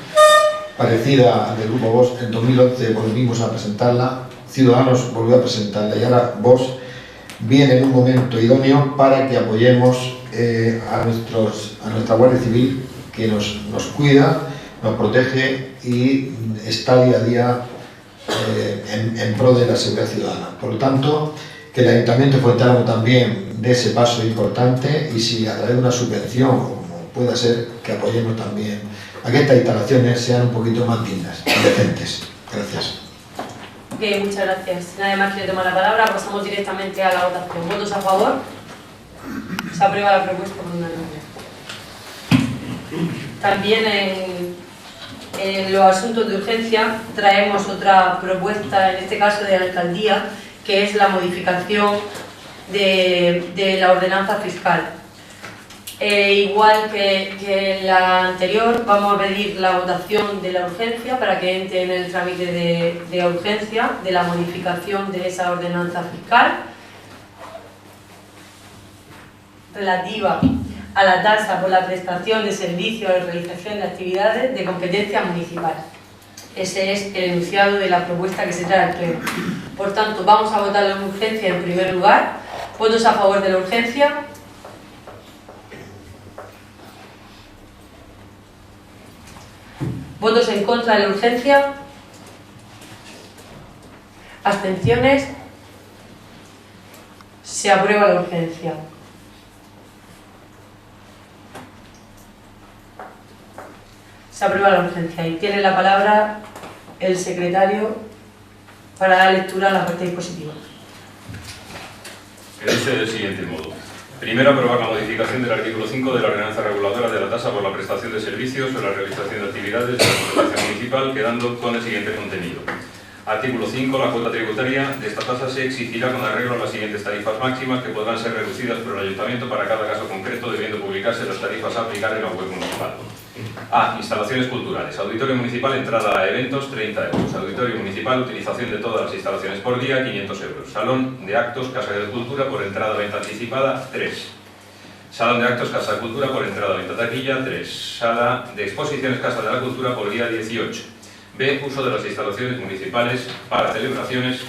parecida al del Grupo Vox. En 2011 volvimos a presentarla, Ciudadanos volvió a presentarla y ahora Vox viene en un momento idóneo para que apoyemos a nuestra Guardia Civil, que nos cuida, nos protege y está día a día en pro de la seguridad ciudadana. Por lo tanto, que el Ayuntamiento de Fonteálamo también dé ese paso importante, y si a través de una subvención, como pueda ser, que apoyemos también a que estas instalaciones sean un poquito más dignas y decentes. Gracias. Ok, muchas gracias. Nadie más quiere tomar la palabra, pasamos directamente a la votación. ¿Votos a favor? Se aprueba la propuesta por unanimidad. También en los asuntos de urgencia traemos otra propuesta, en este caso de la alcaldía, que es la modificación de la ordenanza fiscal. Igual que la anterior, vamos a pedir la votación de la urgencia para que entre en el trámite de urgencia de la modificación de esa ordenanza fiscal relativa a la tasa por la prestación de servicios o la realización de actividades de competencia municipal. Ese es el enunciado de la propuesta que se trae al Pleno. Por tanto, vamos a votar la urgencia en primer lugar. ¿Votos a favor de la urgencia? ¿Votos en contra de la urgencia? ¿Abstenciones? Se aprueba la urgencia. Se aprueba la urgencia y tiene la palabra el secretario para dar lectura a la parte dispositiva. Que dice del siguiente modo. Primero, aprobar la modificación del artículo 5 de la ordenanza reguladora de la tasa por la prestación de servicios o la realización de actividades de la competencia municipal, quedando con el siguiente contenido. Artículo 5. La cuota tributaria de esta tasa se exigirá con arreglo a las siguientes tarifas máximas, que podrán ser reducidas por el Ayuntamiento para cada caso concreto, debiendo publicarse las tarifas a aplicar en la web municipal. A. Instalaciones culturales. Auditorio municipal, entrada a eventos, 30 euros. Auditorio municipal, utilización de todas las instalaciones por día, 500 euros. Salón de actos, Casa de Cultura, por entrada venta anticipada, 3. Salón de actos, Casa de Cultura, por entrada venta taquilla, 3. Sala de exposiciones, Casa de la Cultura, por día, 18. B. Uso de las instalaciones municipales para celebraciones,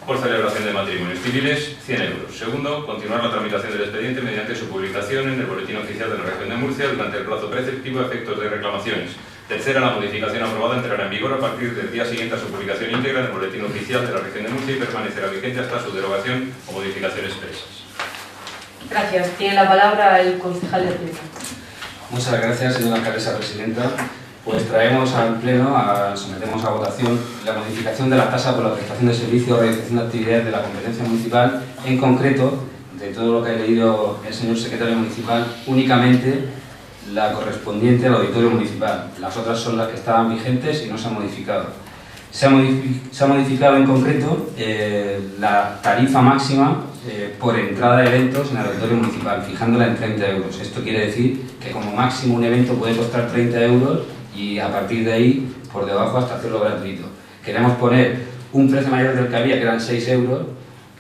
por celebración de matrimonios civiles, 100 euros. Segundo, continuar la tramitación del expediente mediante su publicación en el Boletín Oficial de la Región de Murcia durante el plazo preceptivo a efectos de reclamaciones. Tercera, la modificación aprobada entrará en vigor a partir del día siguiente a su publicación íntegra en el Boletín Oficial de la Región de Murcia y permanecerá vigente hasta su derogación o modificación expresas. Gracias. Tiene la palabra el concejal de Hacienda. Muchas gracias, señora alcaldesa presidenta. Pues traemos al Pleno, sometemos a votación la modificación de la tasa por la prestación de servicios o realización de actividades de la competencia municipal, en concreto, de todo lo que ha leído el señor secretario municipal, únicamente la correspondiente al auditorio municipal. Las otras son las que estaban vigentes y no se han modificado. Se ha modificado en concreto la tarifa máxima por entrada de eventos en el auditorio municipal, fijándola en 30 euros. Esto quiere decir que como máximo un evento puede costar 30 euros y a partir de ahí, por debajo, hasta hacerlo gratuito. Queremos poner un precio mayor del que había, que eran 6 euros,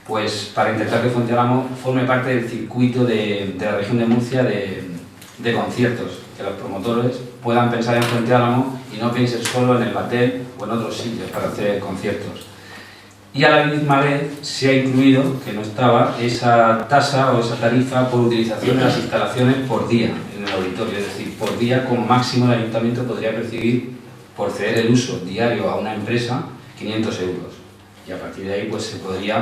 pues para intentar que Fuente Álamo forme parte del circuito de la región de Murcia de conciertos, que los promotores puedan pensar en Fuente Álamo y no piensen solo en el Batel o en otros sitios para hacer conciertos. Y a la misma vez se ha incluido, que no estaba, esa tasa o esa tarifa por utilización de las instalaciones por día en el auditorio, es decir, por día como máximo el ayuntamiento podría percibir por ceder el uso diario a una empresa 500 euros. Y a partir de ahí pues se podría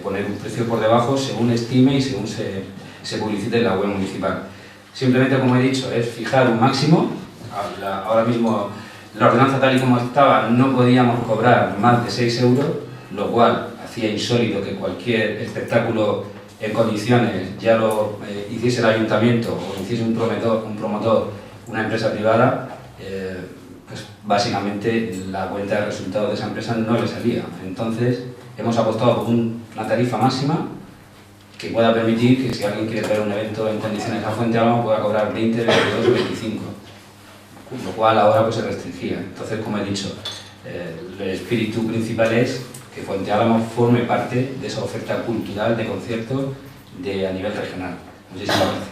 poner un precio por debajo según estime y según se publicite en la web municipal. Simplemente, como he dicho, es fijar un máximo. Ahora mismo la ordenanza tal y como estaba no podíamos cobrar más de 6 euros, lo cual hacía insólito que cualquier espectáculo en condiciones ya lo hiciese el ayuntamiento o hiciese un promotor, una empresa privada, pues básicamente la cuenta de resultados de esa empresa no le salía. Entonces hemos apostado por una tarifa máxima que pueda permitir que si alguien quiere traer un evento en condiciones a Fuente Álamo pueda cobrar 20, 22 o 25, lo cual ahora pues se restringía. Entonces, como he dicho, el espíritu principal es que Fuente Álamo forme parte de esa oferta cultural de conciertos a nivel regional. Muchísimas gracias.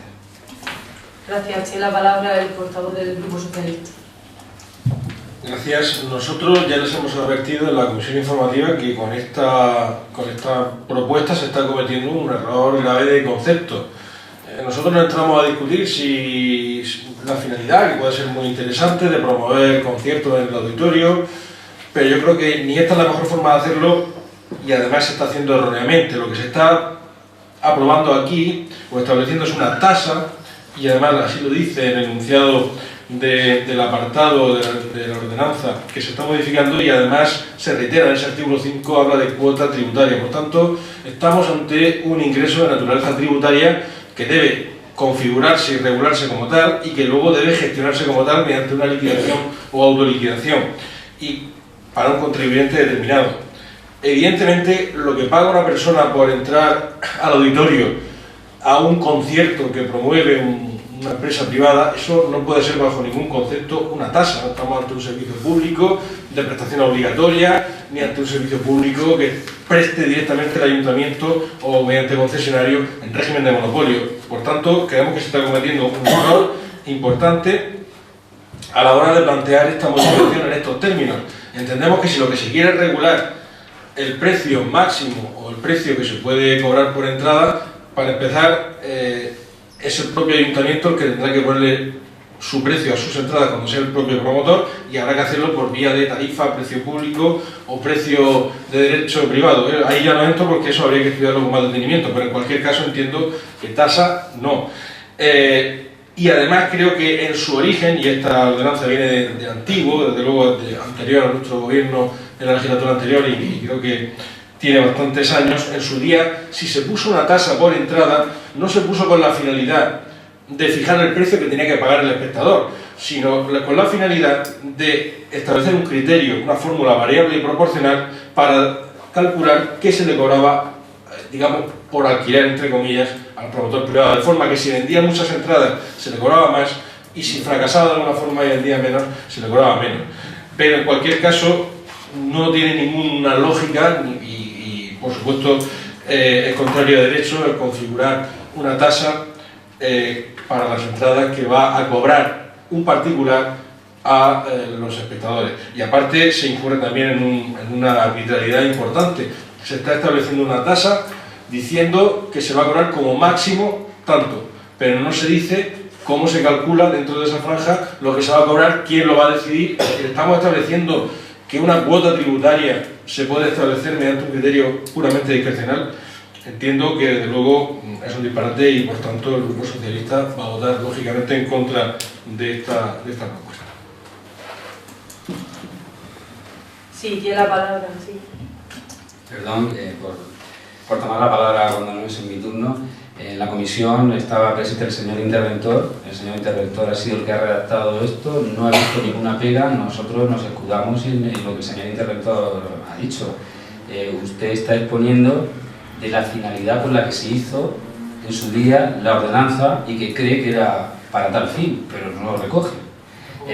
Gracias. Tiene la palabra el portavoz del Grupo Socialista. Gracias. Nosotros ya les hemos advertido en la comisión informativa que con esta propuesta se está cometiendo un error grave de concepto. Nosotros no entramos a discutir si la finalidad, que puede ser muy interesante, de promover conciertos en el auditorio, pero yo creo que ni esta es la mejor forma de hacerlo y además se está haciendo erróneamente. Lo que se está aprobando aquí o estableciendo es una tasa, y además así lo dice el enunciado del apartado de la ordenanza que se está modificando, y además se reitera en ese artículo 5, habla de cuota tributaria. Por tanto, estamos ante un ingreso de naturaleza tributaria que debe configurarse y regularse como tal y que luego debe gestionarse como tal mediante una liquidación o autoliquidación y para un contribuyente determinado. Evidentemente, lo que paga una persona por entrar al auditorio a un concierto que promueve una empresa privada, eso no puede ser bajo ningún concepto una tasa. No estamos ante un servicio público de prestación obligatoria, ni ante un servicio público que preste directamente el ayuntamiento o mediante concesionario en régimen de monopolio. Por tanto, creemos que se está cometiendo un error importante a la hora de plantear esta modificación en estos términos. Entendemos que si lo que se quiere es regular el precio máximo o el precio que se puede cobrar por entrada, para empezar, es el propio ayuntamiento el que tendrá que ponerle su precio a sus entradas cuando sea el propio promotor, y habrá que hacerlo por vía de tarifa, precio público o precio de derecho privado. Ahí ya no entro porque eso habría que estudiarlo con más detenimiento, pero en cualquier caso entiendo que tasa no. Y además creo que en su origen, y esta ordenanza viene de antiguo, desde luego de anterior a nuestro gobierno en la legislatura anterior, y creo que tiene bastantes años, en su día, si se puso una tasa por entrada, no se puso con la finalidad de fijar el precio que tenía que pagar el espectador, sino con la finalidad de establecer un criterio, una fórmula variable y proporcional para calcular qué se le cobraba, digamos, por alquiler, entre comillas, al promotor privado, de forma que si vendía muchas entradas se le cobraba más y si fracasaba de alguna forma y vendía menos, se le cobraba menos. Pero en cualquier caso no tiene ninguna lógica y por supuesto es contrario de derecho el configurar una tasa para las entradas que va a cobrar un particular a los espectadores. Y aparte se incurre también en una arbitrariedad importante. Se está estableciendo una tasa diciendo que se va a cobrar como máximo tanto, pero no se dice cómo se calcula dentro de esa franja lo que se va a cobrar, quién lo va a decidir. Estamos estableciendo que una cuota tributaria se puede establecer mediante un criterio puramente discrecional. Entiendo que desde luego es un disparate y por tanto el Grupo Socialista va a votar lógicamente en contra de esta propuesta. Sí, tiene la palabra, sí. Perdón por tomar la palabra cuando no es en mi turno. En la comisión estaba presente el señor interventor. El señor interventor ha sido el que ha redactado esto, no ha visto ninguna pega. Nosotros nos escudamos en lo que el señor interventor ha dicho. Usted está exponiendo de la finalidad por la que se hizo en su día la ordenanza y que cree que era para tal fin, pero no lo recoge.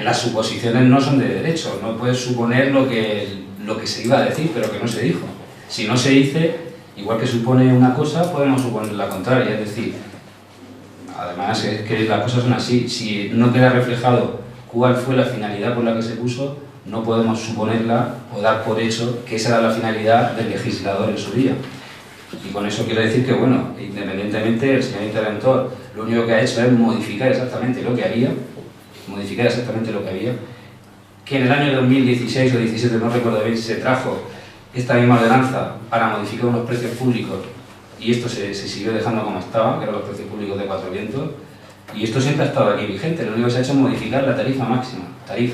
Las suposiciones no son de derecho, no puedes suponer lo que se iba a decir, pero que no se dijo. Si no se dice, igual que supone una cosa, podemos suponer la contraria, es decir, además es que las cosas son así, si no queda reflejado cuál fue la finalidad por la que se puso, no podemos suponerla o dar por hecho que esa era la finalidad del legislador en su día. Y con eso quiero decir que, bueno, independientemente, el señor interventor lo único que ha hecho es modificar exactamente lo que había, que en el año 2016 o 2017, no recuerdo bien, se trajo esta misma ordenanza para modificar unos precios públicos y esto se siguió dejando como estaba, que eran los precios públicos de Cuatro Vientos, y esto siempre ha estado aquí vigente. Lo único que se ha hecho es modificar la tarifa máxima, y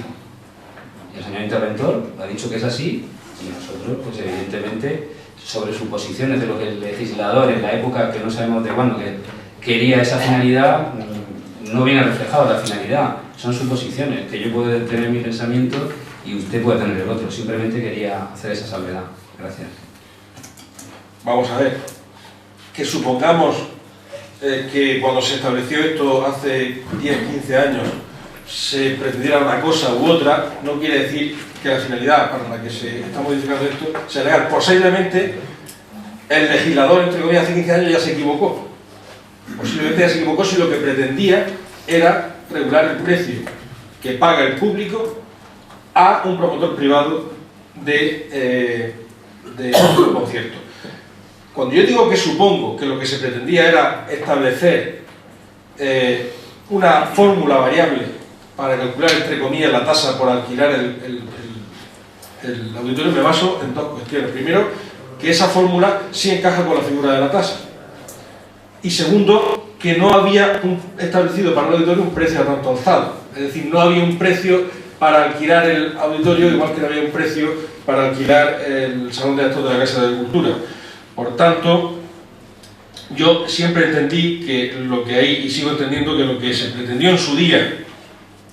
el señor interventor ha dicho que es así y nosotros, pues evidentemente, sobre suposiciones de lo que el legislador en la época que no sabemos de cuándo que quería esa finalidad, no viene reflejado la finalidad, son suposiciones, que yo puedo tener mi pensamiento y usted puede tener el otro. Simplemente quería hacer esa salvedad. Gracias. Vamos a ver, que supongamos que cuando se estableció esto hace 10-15 años se pretendiera una cosa u otra, no quiere decir que la finalidad para la que se está modificando esto sea legal. Posiblemente el legislador, entre comillas, hace 15 años ya se equivocó. Posiblemente ya se equivocó si lo que pretendía era regular el precio que paga el público a un promotor privado de un concierto. Cuando yo digo que supongo que lo que se pretendía era establecer una fórmula variable para calcular, entre comillas, la tasa por alquilar el auditorio, me baso en dos cuestiones. Primero, que esa fórmula sí encaja con la figura de la tasa. Y segundo, que no había establecido para el auditorio un precio a tanto alzado. Es decir, no había un precio para alquilar el auditorio, igual que no había un precio para alquilar el salón de actos de la Casa de Cultura. Por tanto, yo siempre entendí que lo que hay, y sigo entendiendo que lo que se pretendió en su día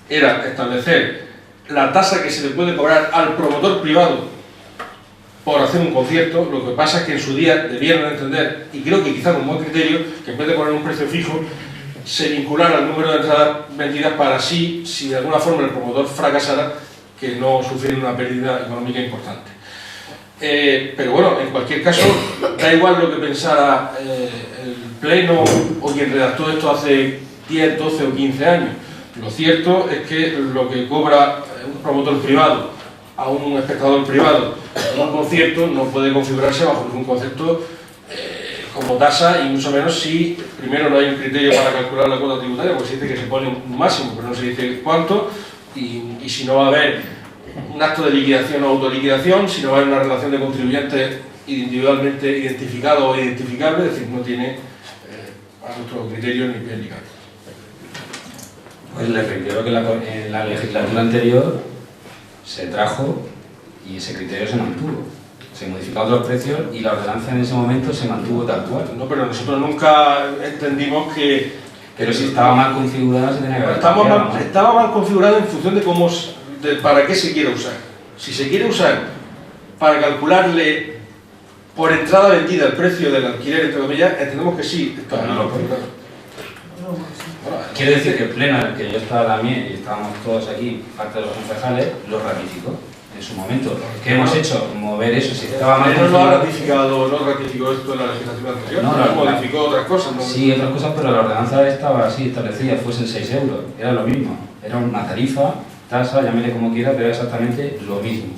era establecer la tasa que se le puede cobrar al promotor privado por hacer un concierto. Lo que pasa es que en su día debieron entender, y creo que quizá con buen criterio, que en vez de poner un precio fijo, se vinculara al número de entradas vendidas para así, si de alguna forma el promotor fracasara, que no sufriera una pérdida económica importante. Pero bueno, en cualquier caso, da igual lo que pensara el Pleno o quien redactó esto hace 10, 12 o 15 años. Lo cierto es que lo que cobra un promotor privado a un espectador privado en un concierto no puede configurarse bajo ningún concepto como tasa, y mucho menos si primero no hay un criterio para calcular la cuota tributaria, porque se dice que se pone un máximo, pero no se dice cuánto, y si no va a haber un acto de liquidación o autoliquidación, si no va a haber una relación de contribuyentes individualmente identificado o identificable, es decir, no tiene a nuestro criterio ni pie ni cabeza. Pues le reitero que en la legislatura anterior se trajo y ese criterio se mantuvo. Se modificaron los precios y la ordenanza en ese momento se mantuvo tal cual. No, pero nosotros nunca entendimos que... Pero si estaba mal configurada se tenía que haber cambiado, ¿no? Estaba mal configurado en función de para qué se quiere usar. Si se quiere usar para calcularle por entrada vendida el precio del alquiler, entre comillas, entendemos que sí. Quiero decir que el Pleno, en el que yo estaba también, y estábamos todos aquí, parte de los concejales, lo ratificó en su momento. ¿Qué hemos hecho? Mover eso. Si estaba mal configurado. No ratificó esto en la legislatura anterior, no modificó otras cosas. ¿No? Sí, otras cosas, pero la ordenanza estaba así establecida, fuesen 6 euros, era lo mismo. Era una tarifa, tasa, llámele como quiera, pero era exactamente lo mismo.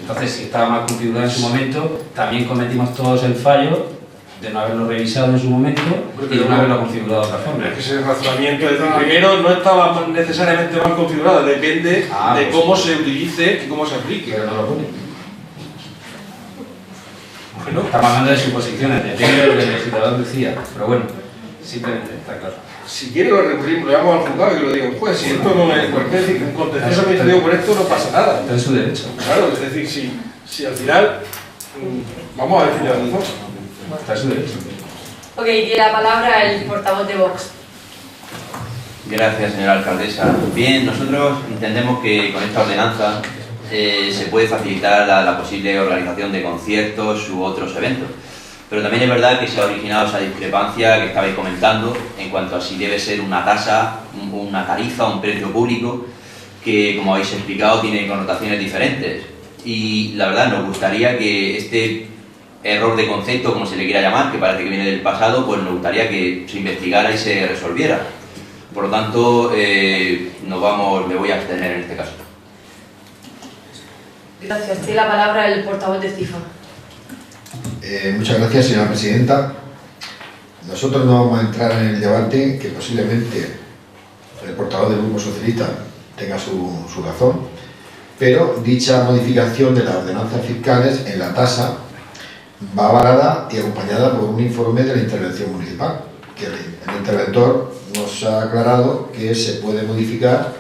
Entonces, si estaba mal configurado en su momento, también cometimos todos el fallo de no haberlo revisado en su momento y de no haberlo configurado de otra forma. Es que ese razonamiento, es decir, primero no estaba necesariamente mal configurado, depende de cómo se utilice y cómo se aplique. Pero no lo pone. Bueno, estamos hablando de suposiciones, depende de lo que el legislador decía, pero bueno, simplemente está claro. Si quiere lo recurrimos, lo llevamos al juzgado y lo digo, pues si esto no es, porque es decir, un contencioso administrativo por esto no pasa nada. Está en su derecho. Claro, es decir, si al final vamos a decir la razón. Está en su derecho. Ok, tiene la palabra el portavoz de Vox. Gracias, señora alcaldesa. Bien, nosotros entendemos que con esta ordenanza se puede facilitar la posible organización de conciertos u otros eventos. Pero también es verdad que se ha originado esa discrepancia que estabais comentando en cuanto a si debe ser una tasa, una tarifa, un precio público, que, como habéis explicado, tiene connotaciones diferentes. Y la verdad, nos gustaría que este error de concepto, como se le quiera llamar, que parece que viene del pasado, pues nos gustaría que se investigara y se resolviera. Por lo tanto, me voy a abstener en este caso. Gracias. Tiene la palabra el portavoz de CIFA. Muchas gracias, señora presidenta. Nosotros no vamos a entrar en el debate, que posiblemente el portavoz del Grupo Socialista tenga su razón, pero dicha modificación de las ordenanzas fiscales en la tasa va avalada y acompañada por un informe de la intervención municipal, que el interventor nos ha aclarado que se puede modificar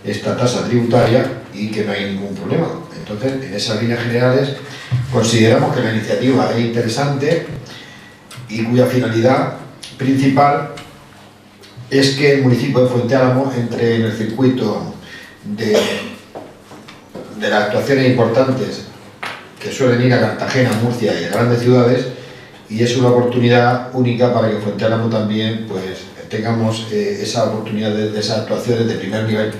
esta tasa tributaria y que no hay ningún problema. Entonces, en esas líneas generales, consideramos que la iniciativa es interesante y cuya finalidad principal es que el municipio de Fuente Álamo entre en el circuito de las actuaciones importantes que suelen ir a Cartagena, Murcia y a grandes ciudades, y es una oportunidad única para que Fuente Álamo también pues, tengamos esa oportunidad de esas actuaciones de primer nivel.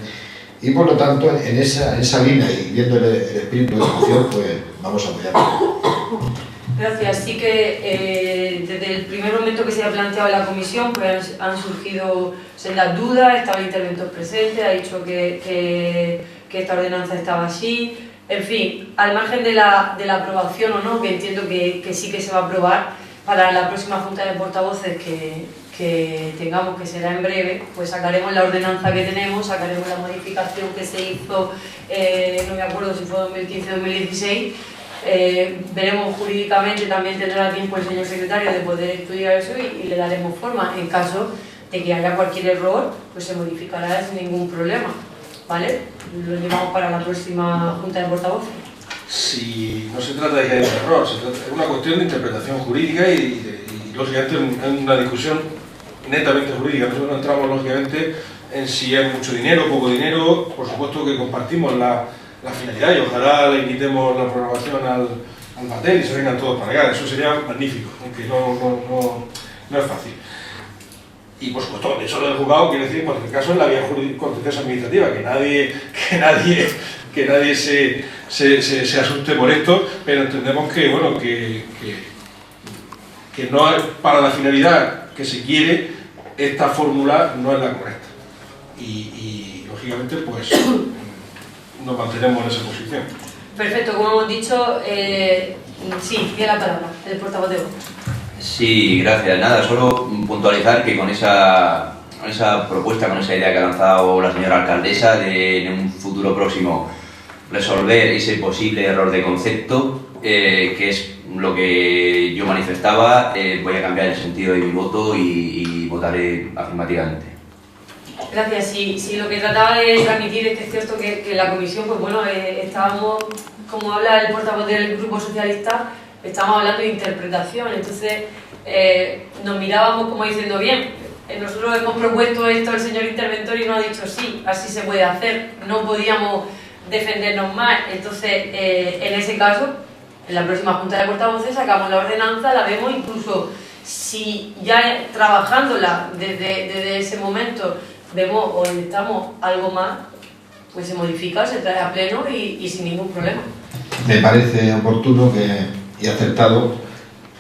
Y por lo tanto, en esa línea y viendo el espíritu de ejecución, pues vamos a apoyarlo. Gracias. Sí que desde el primer momento que se ha planteado en la comisión pues han surgido sendas dudas, estaba el interventor presente, ha dicho que esta ordenanza estaba así. En fin, al margen de la aprobación o no, que entiendo que sí que se va a aprobar, para la próxima Junta de Portavoces que tengamos, que será en breve, pues sacaremos la ordenanza que tenemos, sacaremos la modificación que se hizo, no me acuerdo si fue 2015 o 2016, veremos jurídicamente, también tendrá tiempo el señor secretario de poder estudiar eso y le daremos forma. En caso de que haya cualquier error, pues se modificará sin ningún problema, ¿vale? Lo llevamos para la próxima Junta de Portavoces. Si no se trata de que haya un error, es una cuestión de interpretación jurídica y lógicamente en una discusión netamente jurídica. Nosotros no entramos lógicamente en si hay mucho dinero, poco dinero. Por supuesto que compartimos la finalidad y ojalá le invitemos la programación al batel y se vengan todos para allá. Eso sería magnífico, aunque no es fácil. Y por supuesto, eso lo del juzgado quiere decir en cualquier caso en la vía contenciosa administrativa, que nadie se asuste por esto, pero entendemos que bueno que no es para la finalidad que se quiere, esta fórmula no es la correcta. Y lógicamente pues nos mantenemos en esa posición. Perfecto, como hemos dicho, sí, tiene la palabra el portavoz de Vox. Sí, gracias. Nada, solo puntualizar que con esa propuesta, con esa idea que ha lanzado la señora alcaldesa de en un futuro próximo resolver ese posible error de concepto, que es lo que yo manifestaba, voy a cambiar el sentido de mi voto y votaré afirmativamente. Gracias. Sí, lo que trataba de transmitir es que es cierto que en la comisión, pues bueno, estábamos, como habla el portavoz del Grupo Socialista, estamos hablando de interpretación, entonces nos mirábamos como diciendo, bien, nosotros hemos propuesto esto al señor interventor y nos ha dicho sí, así se puede hacer, no podíamos defendernos más. Entonces, en ese caso, en la próxima Junta de Portavoces sacamos la ordenanza, la vemos, incluso si ya trabajándola desde ese momento vemos o necesitamos algo más, pues se modifica, se trae a pleno y sin ningún problema. Me parece oportuno y acertado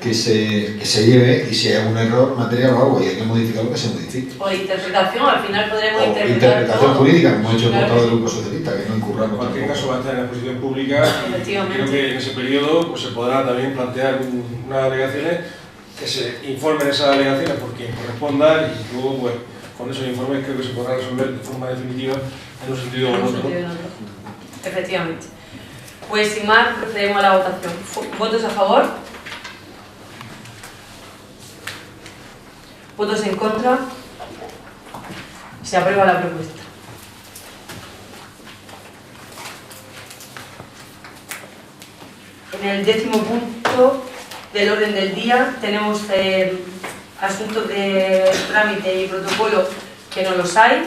que se lleve, y si hay algún error material o algo y hay que modificarlo, que se modifique. O interpretación, al final podremos O interpretar interpretación todo. jurídica, como ha dicho el Claro. portavoz del Grupo Socialista, que no incurramos En cualquier tampoco. caso va a estar en la exposición pública y Efectivamente. creo que en ese periodo pues, se podrá también plantear unas alegaciones que se informen esas alegaciones por quien corresponda y luego pues con esos informes creo que se podrá resolver de forma definitiva en un sentido o en otro. Efectivamente. Pues sin más, procedemos a la votación. ¿Votos a favor? ¿Votos en contra? Se aprueba la propuesta. En el 10º punto del orden del día tenemos asuntos de trámite y protocolo que no los hay.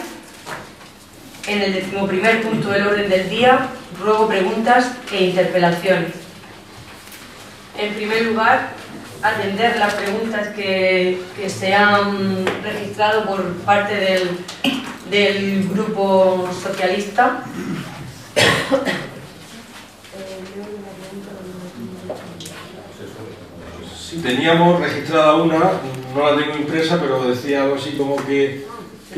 En el 11º punto del orden del día, ruego preguntas e interpelaciones. En primer lugar, atender las preguntas que se han registrado por parte del Grupo Socialista. Sí, teníamos registrada una, no la tengo impresa, pero decía algo así como que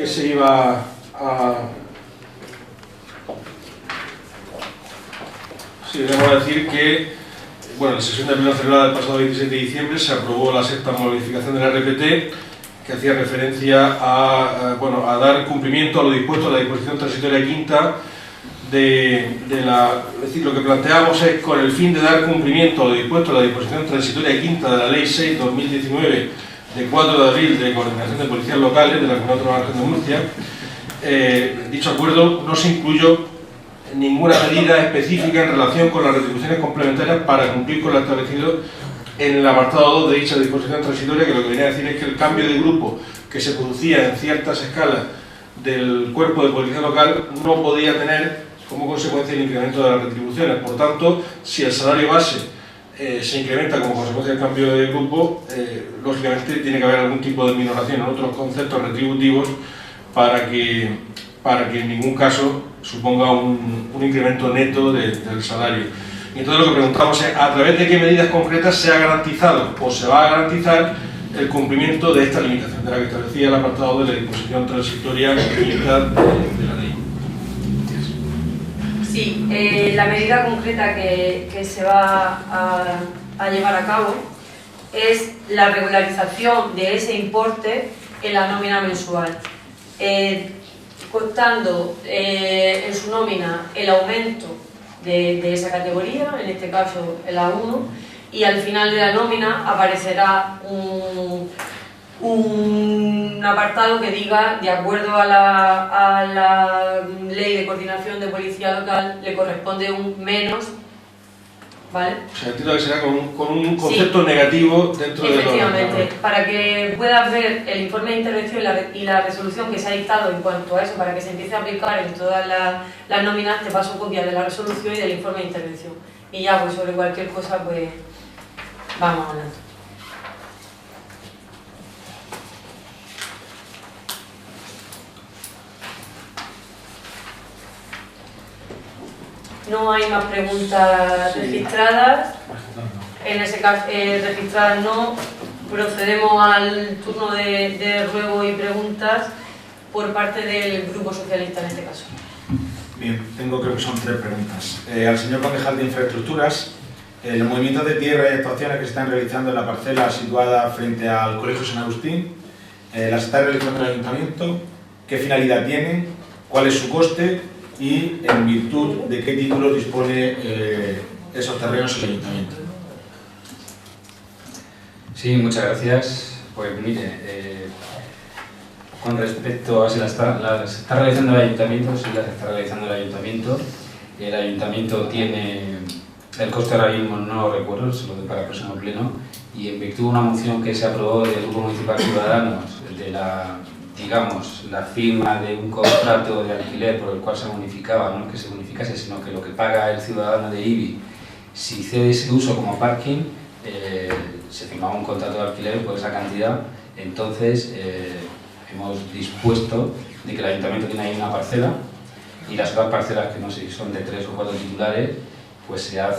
se iba a... Sí, debemos decir que, bueno, en la sesión de pleno celebrada el pasado 27 de diciembre se aprobó la sexta modificación de la RPT, que hacía referencia a dar cumplimiento a lo dispuesto en la disposición transitoria quinta es decir, lo que planteamos es, con el fin de dar cumplimiento a lo dispuesto en la disposición transitoria quinta de la Ley 6/2019 de 4 de abril de coordinación de policías locales de la Comunidad Autónoma de Murcia, dicho acuerdo no se incluyó ninguna medida específica en relación con las retribuciones complementarias para cumplir con lo establecido en el apartado 2 de dicha disposición transitoria, que lo que viene a decir es que el cambio de grupo que se producía en ciertas escalas del cuerpo de policía local no podía tener como consecuencia el incremento de las retribuciones. Por tanto, si el salario base se incrementa como consecuencia del cambio de grupo, lógicamente tiene que haber algún tipo de minoración en otros conceptos retributivos para que en ningún caso suponga un incremento neto del salario. Y entonces lo que preguntamos es, ¿a través de qué medidas concretas se ha garantizado o se va a garantizar el cumplimiento de esta limitación, de la que establecía el apartado de la disposición transitoria quinta de la ley? Sí, la medida concreta que se va a llevar a cabo es la regularización de ese importe en la nómina mensual, contando en su nómina el aumento de esa categoría, en este caso el A1, y al final de la nómina aparecerá un apartado que diga, de acuerdo a la Ley de Coordinación de Policía Local, le corresponde un menos, ¿vale? O sea, entiendo que será con un concepto negativo dentro de todo. Efectivamente, para que puedas ver el informe de intervención y la resolución que se ha dictado en cuanto a eso, para que se empiece a aplicar en todas las nóminas, te paso copia de la resolución y del informe de intervención. Y ya, pues sobre cualquier cosa, pues vamos hablando. No hay más preguntas registradas. En ese caso, registradas no. Procedemos al turno de ruego y preguntas por parte del Grupo Socialista en este caso. Bien, creo que son 3 preguntas. Al señor concejal de Infraestructuras, los movimientos de tierra y actuaciones que se están realizando en la parcela situada frente al Colegio San Agustín, ¿las está realizando el Ayuntamiento? ¿Qué finalidad tienen? ¿Cuál es su coste? Y en virtud de qué títulos dispone esos terrenos el Ayuntamiento. Sí, muchas gracias. Pues mire, con respecto a si las está realizando el Ayuntamiento, sí las está realizando el Ayuntamiento. El Ayuntamiento tiene el coste ahora mismo, no lo recuerdo, se lo doy para el próximo pleno, y en virtud de una moción que se aprobó del Grupo Municipal Ciudadanos, de la firma de un contrato de alquiler por el cual se bonificaba, no que se bonificase, sino que lo que paga el ciudadano de IBI, si cede ese uso como parking, se firmaba un contrato de alquiler por esa cantidad. Entonces hemos dispuesto de que el Ayuntamiento tiene ahí una parcela, y las otras parcelas, que no sé si son de 3 o 4 titulares, pues se ha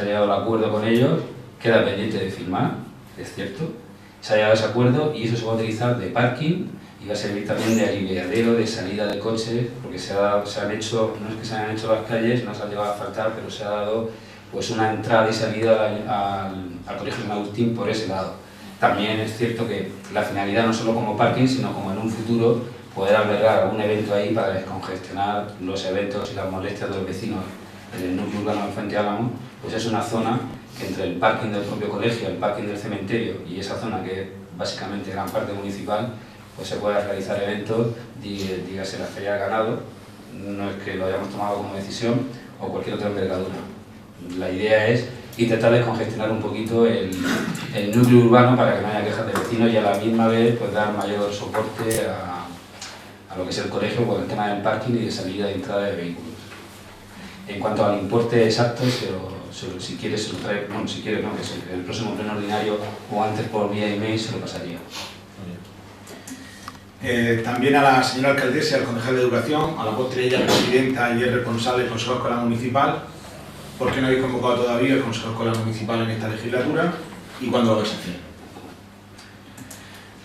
llegado al acuerdo con ellos, queda pendiente de firmar, es cierto, se ha llegado a ese acuerdo y eso se va a utilizar de parking y va a servir también de aliviadero, de salida de coches, porque se han hecho, no es que se hayan hecho las calles, no se han llegado a faltar, pero se ha dado pues una entrada y salida al Colegio San Agustín por ese lado. También es cierto que la finalidad no solo como parking, sino como en un futuro poder albergar algún evento ahí para descongestionar los eventos y las molestias de los vecinos en el núcleo urbano del Fuente Álamo, pues es una zona que entre el parking del propio colegio, el parking del cementerio y esa zona que es básicamente gran parte municipal, pues se puede realizar eventos, dígase la Feria del Ganado, no es que lo hayamos tomado como decisión, o cualquier otra envergadura. La idea es intentar descongestionar un poquito el núcleo urbano para que no haya quejas de vecinos y a la misma vez pues, dar mayor soporte a lo que es el colegio con el tema del parking y de salida y entrada de vehículos. En cuanto al importe exacto, si quieres se lo trae, bueno, si quieres no, que el próximo pleno ordinario o antes por vía email se lo pasaría. También a la señora alcaldesa y al concejal de Educación, a la postre ella presidenta y es responsable del Consejo Escolar Municipal. ¿Por qué no habéis convocado todavía el Consejo Escolar Municipal en esta legislatura y cuándo lo vais a hacer?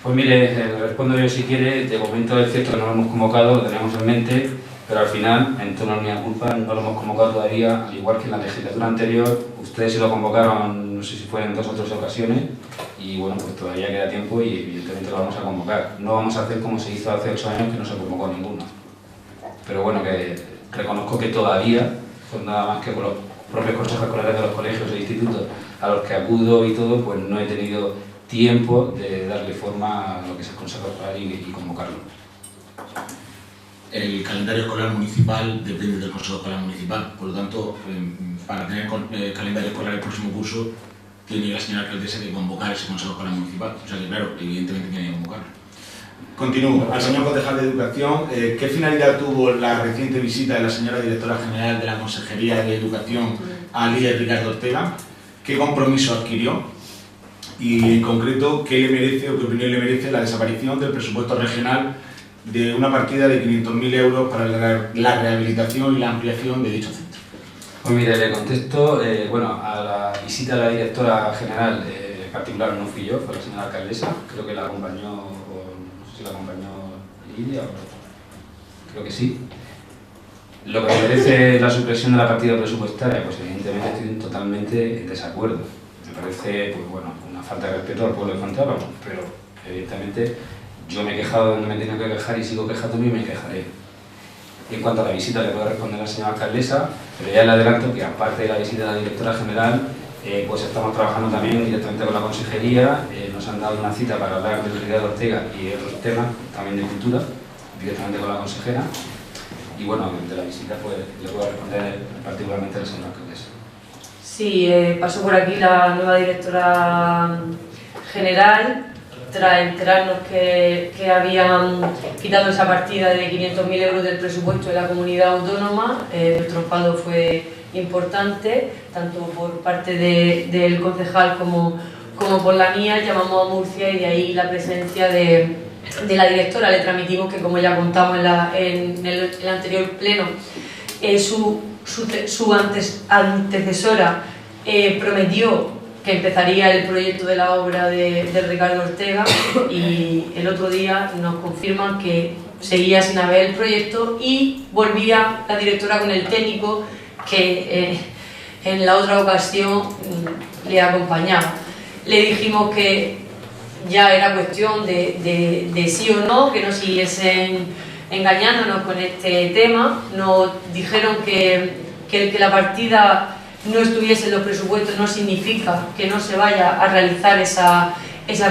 Pues mire, le respondo yo si quiere. De momento es cierto que no lo hemos convocado, lo tenemos en mente, pero al final, en tono de mi culpa, no lo hemos convocado todavía, al igual que en la legislatura anterior. Ustedes sí lo convocaron, no sé si fue en 2 o 3 ocasiones, y bueno, pues todavía queda tiempo y evidentemente lo vamos a convocar. No vamos a hacer como se hizo hace 8 años, que no se convocó ninguno. Pero bueno, que reconozco que todavía, pues nada más que con los propios consejos escolares de los colegios e institutos a los que acudo y todo, pues no he tenido tiempo de darle forma a lo que es el consejo escolar y convocarlo. El calendario escolar municipal depende del Consejo Escolar Municipal, por lo tanto, para tener calendario escolar el próximo curso, tiene la señora alcaldesa que convocar ese Consejo Escolar Municipal. O sea que, claro, evidentemente tiene que convocarlo. Continúo. Al señor concejal de Educación, ¿qué finalidad tuvo la reciente visita de la señora directora general de la Consejería de Educación a líder Ricardo Ortega? ¿Qué compromiso adquirió? Y en concreto, ¿qué le merece o qué opinión le merece la desaparición del presupuesto regional de una partida de 500.000 euros para la rehabilitación y la ampliación de dicho centro? Pues mire, le contesto, bueno, a la visita de la directora general, en particular no fui yo, fue la señora alcaldesa, creo que la acompañó, no sé si la acompañó Lidia o creo que sí. Lo que me merece la supresión de la partida presupuestaria, pues evidentemente estoy totalmente en desacuerdo. Me parece, pues bueno, una falta de respeto al pueblo de Fuente Álamo, pero evidentemente yo me he quejado donde me tengo que quejar y sigo quejándome y me quejaré. En cuanto a la visita, le puedo responder a la señora alcaldesa, pero ya le adelanto que aparte de la visita de la directora general, pues estamos trabajando también directamente con la consejería, nos han dado una cita para hablar del Ricardo Ortega y otros temas, también de cultura, directamente con la consejera, y bueno, de la visita pues le puedo responder particularmente a la señora alcaldesa. Sí, pasó por aquí la nueva directora general, tras enterarnos que habían quitado esa partida de 500.000 euros del presupuesto de la comunidad autónoma. Nuestro enfado fue importante, tanto por parte del concejal como por la mía. Llamamos a Murcia y de ahí la presencia de la directora. Le transmitimos que, como ya contamos en el anterior pleno, su antecesora prometió que empezaría el proyecto de la obra de Ricardo Ortega y el otro día nos confirman que seguía sin haber el proyecto y volvía la directora con el técnico que en la otra ocasión le acompañaba. Le dijimos que ya era cuestión de sí o no, que no siguiesen engañándonos con este tema. Nos dijeron que el que la partida no estuviese en los presupuestos no significa que no se vaya a realizar esa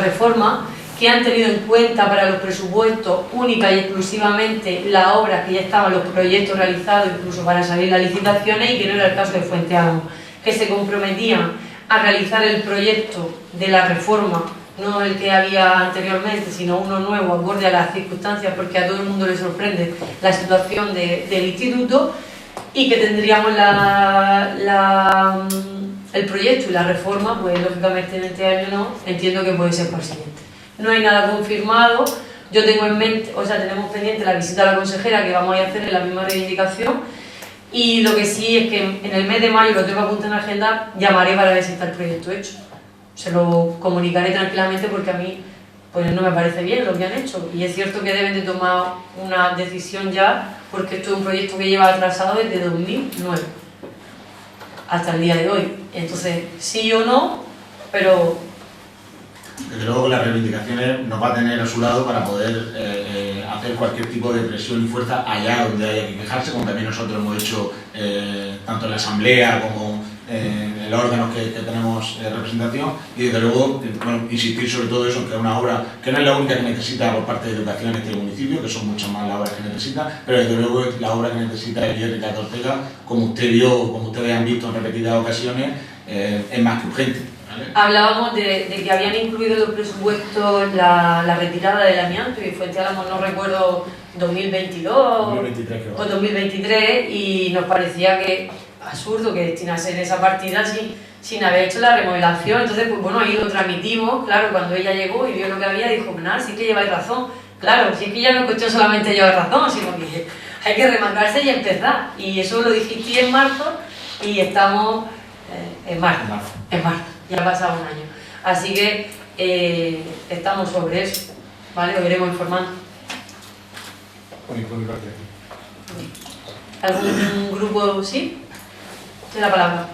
reforma, que han tenido en cuenta para los presupuestos única y exclusivamente la obra que ya estaban los proyectos realizados, incluso para salir las licitaciones, y que no era el caso de Fuente Álamo, que se comprometían a realizar el proyecto de la reforma, no el que había anteriormente, sino uno nuevo, acorde a las circunstancias, porque a todo el mundo le sorprende la situación del instituto, y que tendríamos el proyecto y la reforma, pues lógicamente en este año no, entiendo que puede ser para el siguiente. No hay nada confirmado, yo tengo en mente, o sea, tenemos pendiente la visita a la consejera que vamos a hacer en la misma reivindicación, y lo que sí es que en el mes de mayo, lo tengo apuntado en la agenda, llamaré para ver si está el proyecto hecho. O se lo comunicaré tranquilamente porque a mí pues no me parece bien lo que han hecho. Y es cierto que deben de tomar una decisión ya, porque esto es un proyecto que lleva atrasado desde 2009 hasta el día de hoy. Entonces, sí o no, pero... Desde luego las reivindicaciones nos va a tener a su lado para poder hacer cualquier tipo de presión y fuerza allá donde haya que quejarse, como también nosotros hemos hecho tanto en la Asamblea como en los órganos que tenemos representación, y desde luego bueno, insistir sobre todo eso, que es una obra que no es la única que necesita por parte de educación en este municipio, que son muchas más las obras que necesita, pero desde luego es la obra que necesita el Ricardo Ortega, como usted vio, como ustedes han visto en repetidas ocasiones, es más que urgente. ¿Vale? Hablábamos de que habían incluido en los presupuestos la retirada del amianto y Fuente Álamo, no recuerdo, 2022 2023, o 2023, y nos parecía que absurdo que destinasen esa partida sin haber hecho la remodelación. Entonces, pues bueno, ahí lo transmitimos, claro, cuando ella llegó y vio lo que había, dijo, nada, sí que lleváis razón. Claro, sí que ya no es cuestión solamente llevar razón, sino que hay que remangarse y empezar. Y eso lo dijiste en marzo y estamos en marzo, ya ha pasado un año. Así que estamos sobre eso, ¿vale? Lo iremos informando. ¿Algún grupo sí? Tiene la palabra.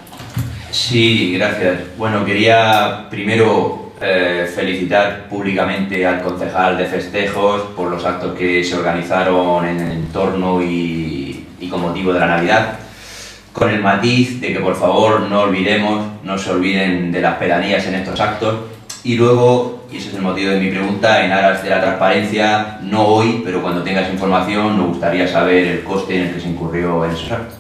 Sí, gracias. Bueno, quería primero felicitar públicamente al concejal de festejos por los actos que se organizaron en torno y con motivo de la Navidad, con el matiz de que por favor no se olviden de las pedanías en estos actos. Y luego, y ese es el motivo de mi pregunta, en aras de la transparencia, no hoy, pero cuando tengas información, nos gustaría saber el coste en el que se incurrió en esos actos.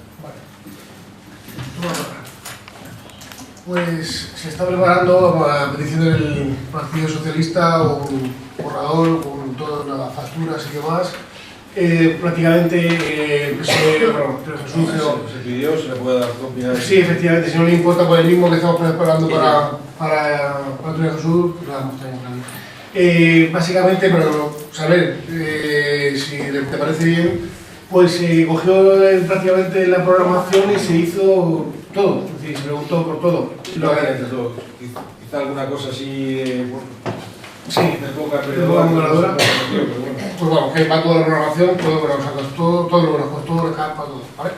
Pues se está preparando a petición del Partido Socialista un borrador con todas las facturas y demás. Prácticamente se pidió, se le puede dar copia. Sí, efectivamente, si no le importa, por el mismo que estamos preparando para Antonio Jesús, lo vamos a tener. Básicamente, para saber si te parece bien, pues se cogió prácticamente la programación y se hizo todo, es decir, se preguntó por todo. Quizá alguna cosa así sí, de poca moderadora. Pues vamos, que va toda la programación, todo lo que nos sacas, todo lo que nos costó, la capa, todo, ¿vale?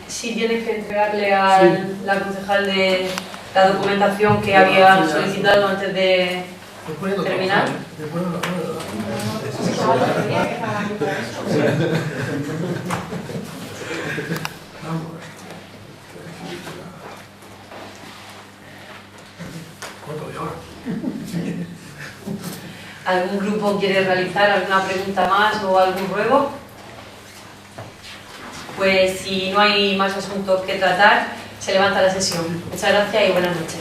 Si tienes que entregarle a la concejal de la documentación que había solicitado antes de terminar. ¿Algún grupo quiere realizar alguna pregunta más o algún ruego? Pues si no hay más asuntos que tratar, se levanta la sesión. Muchas gracias y buenas noches.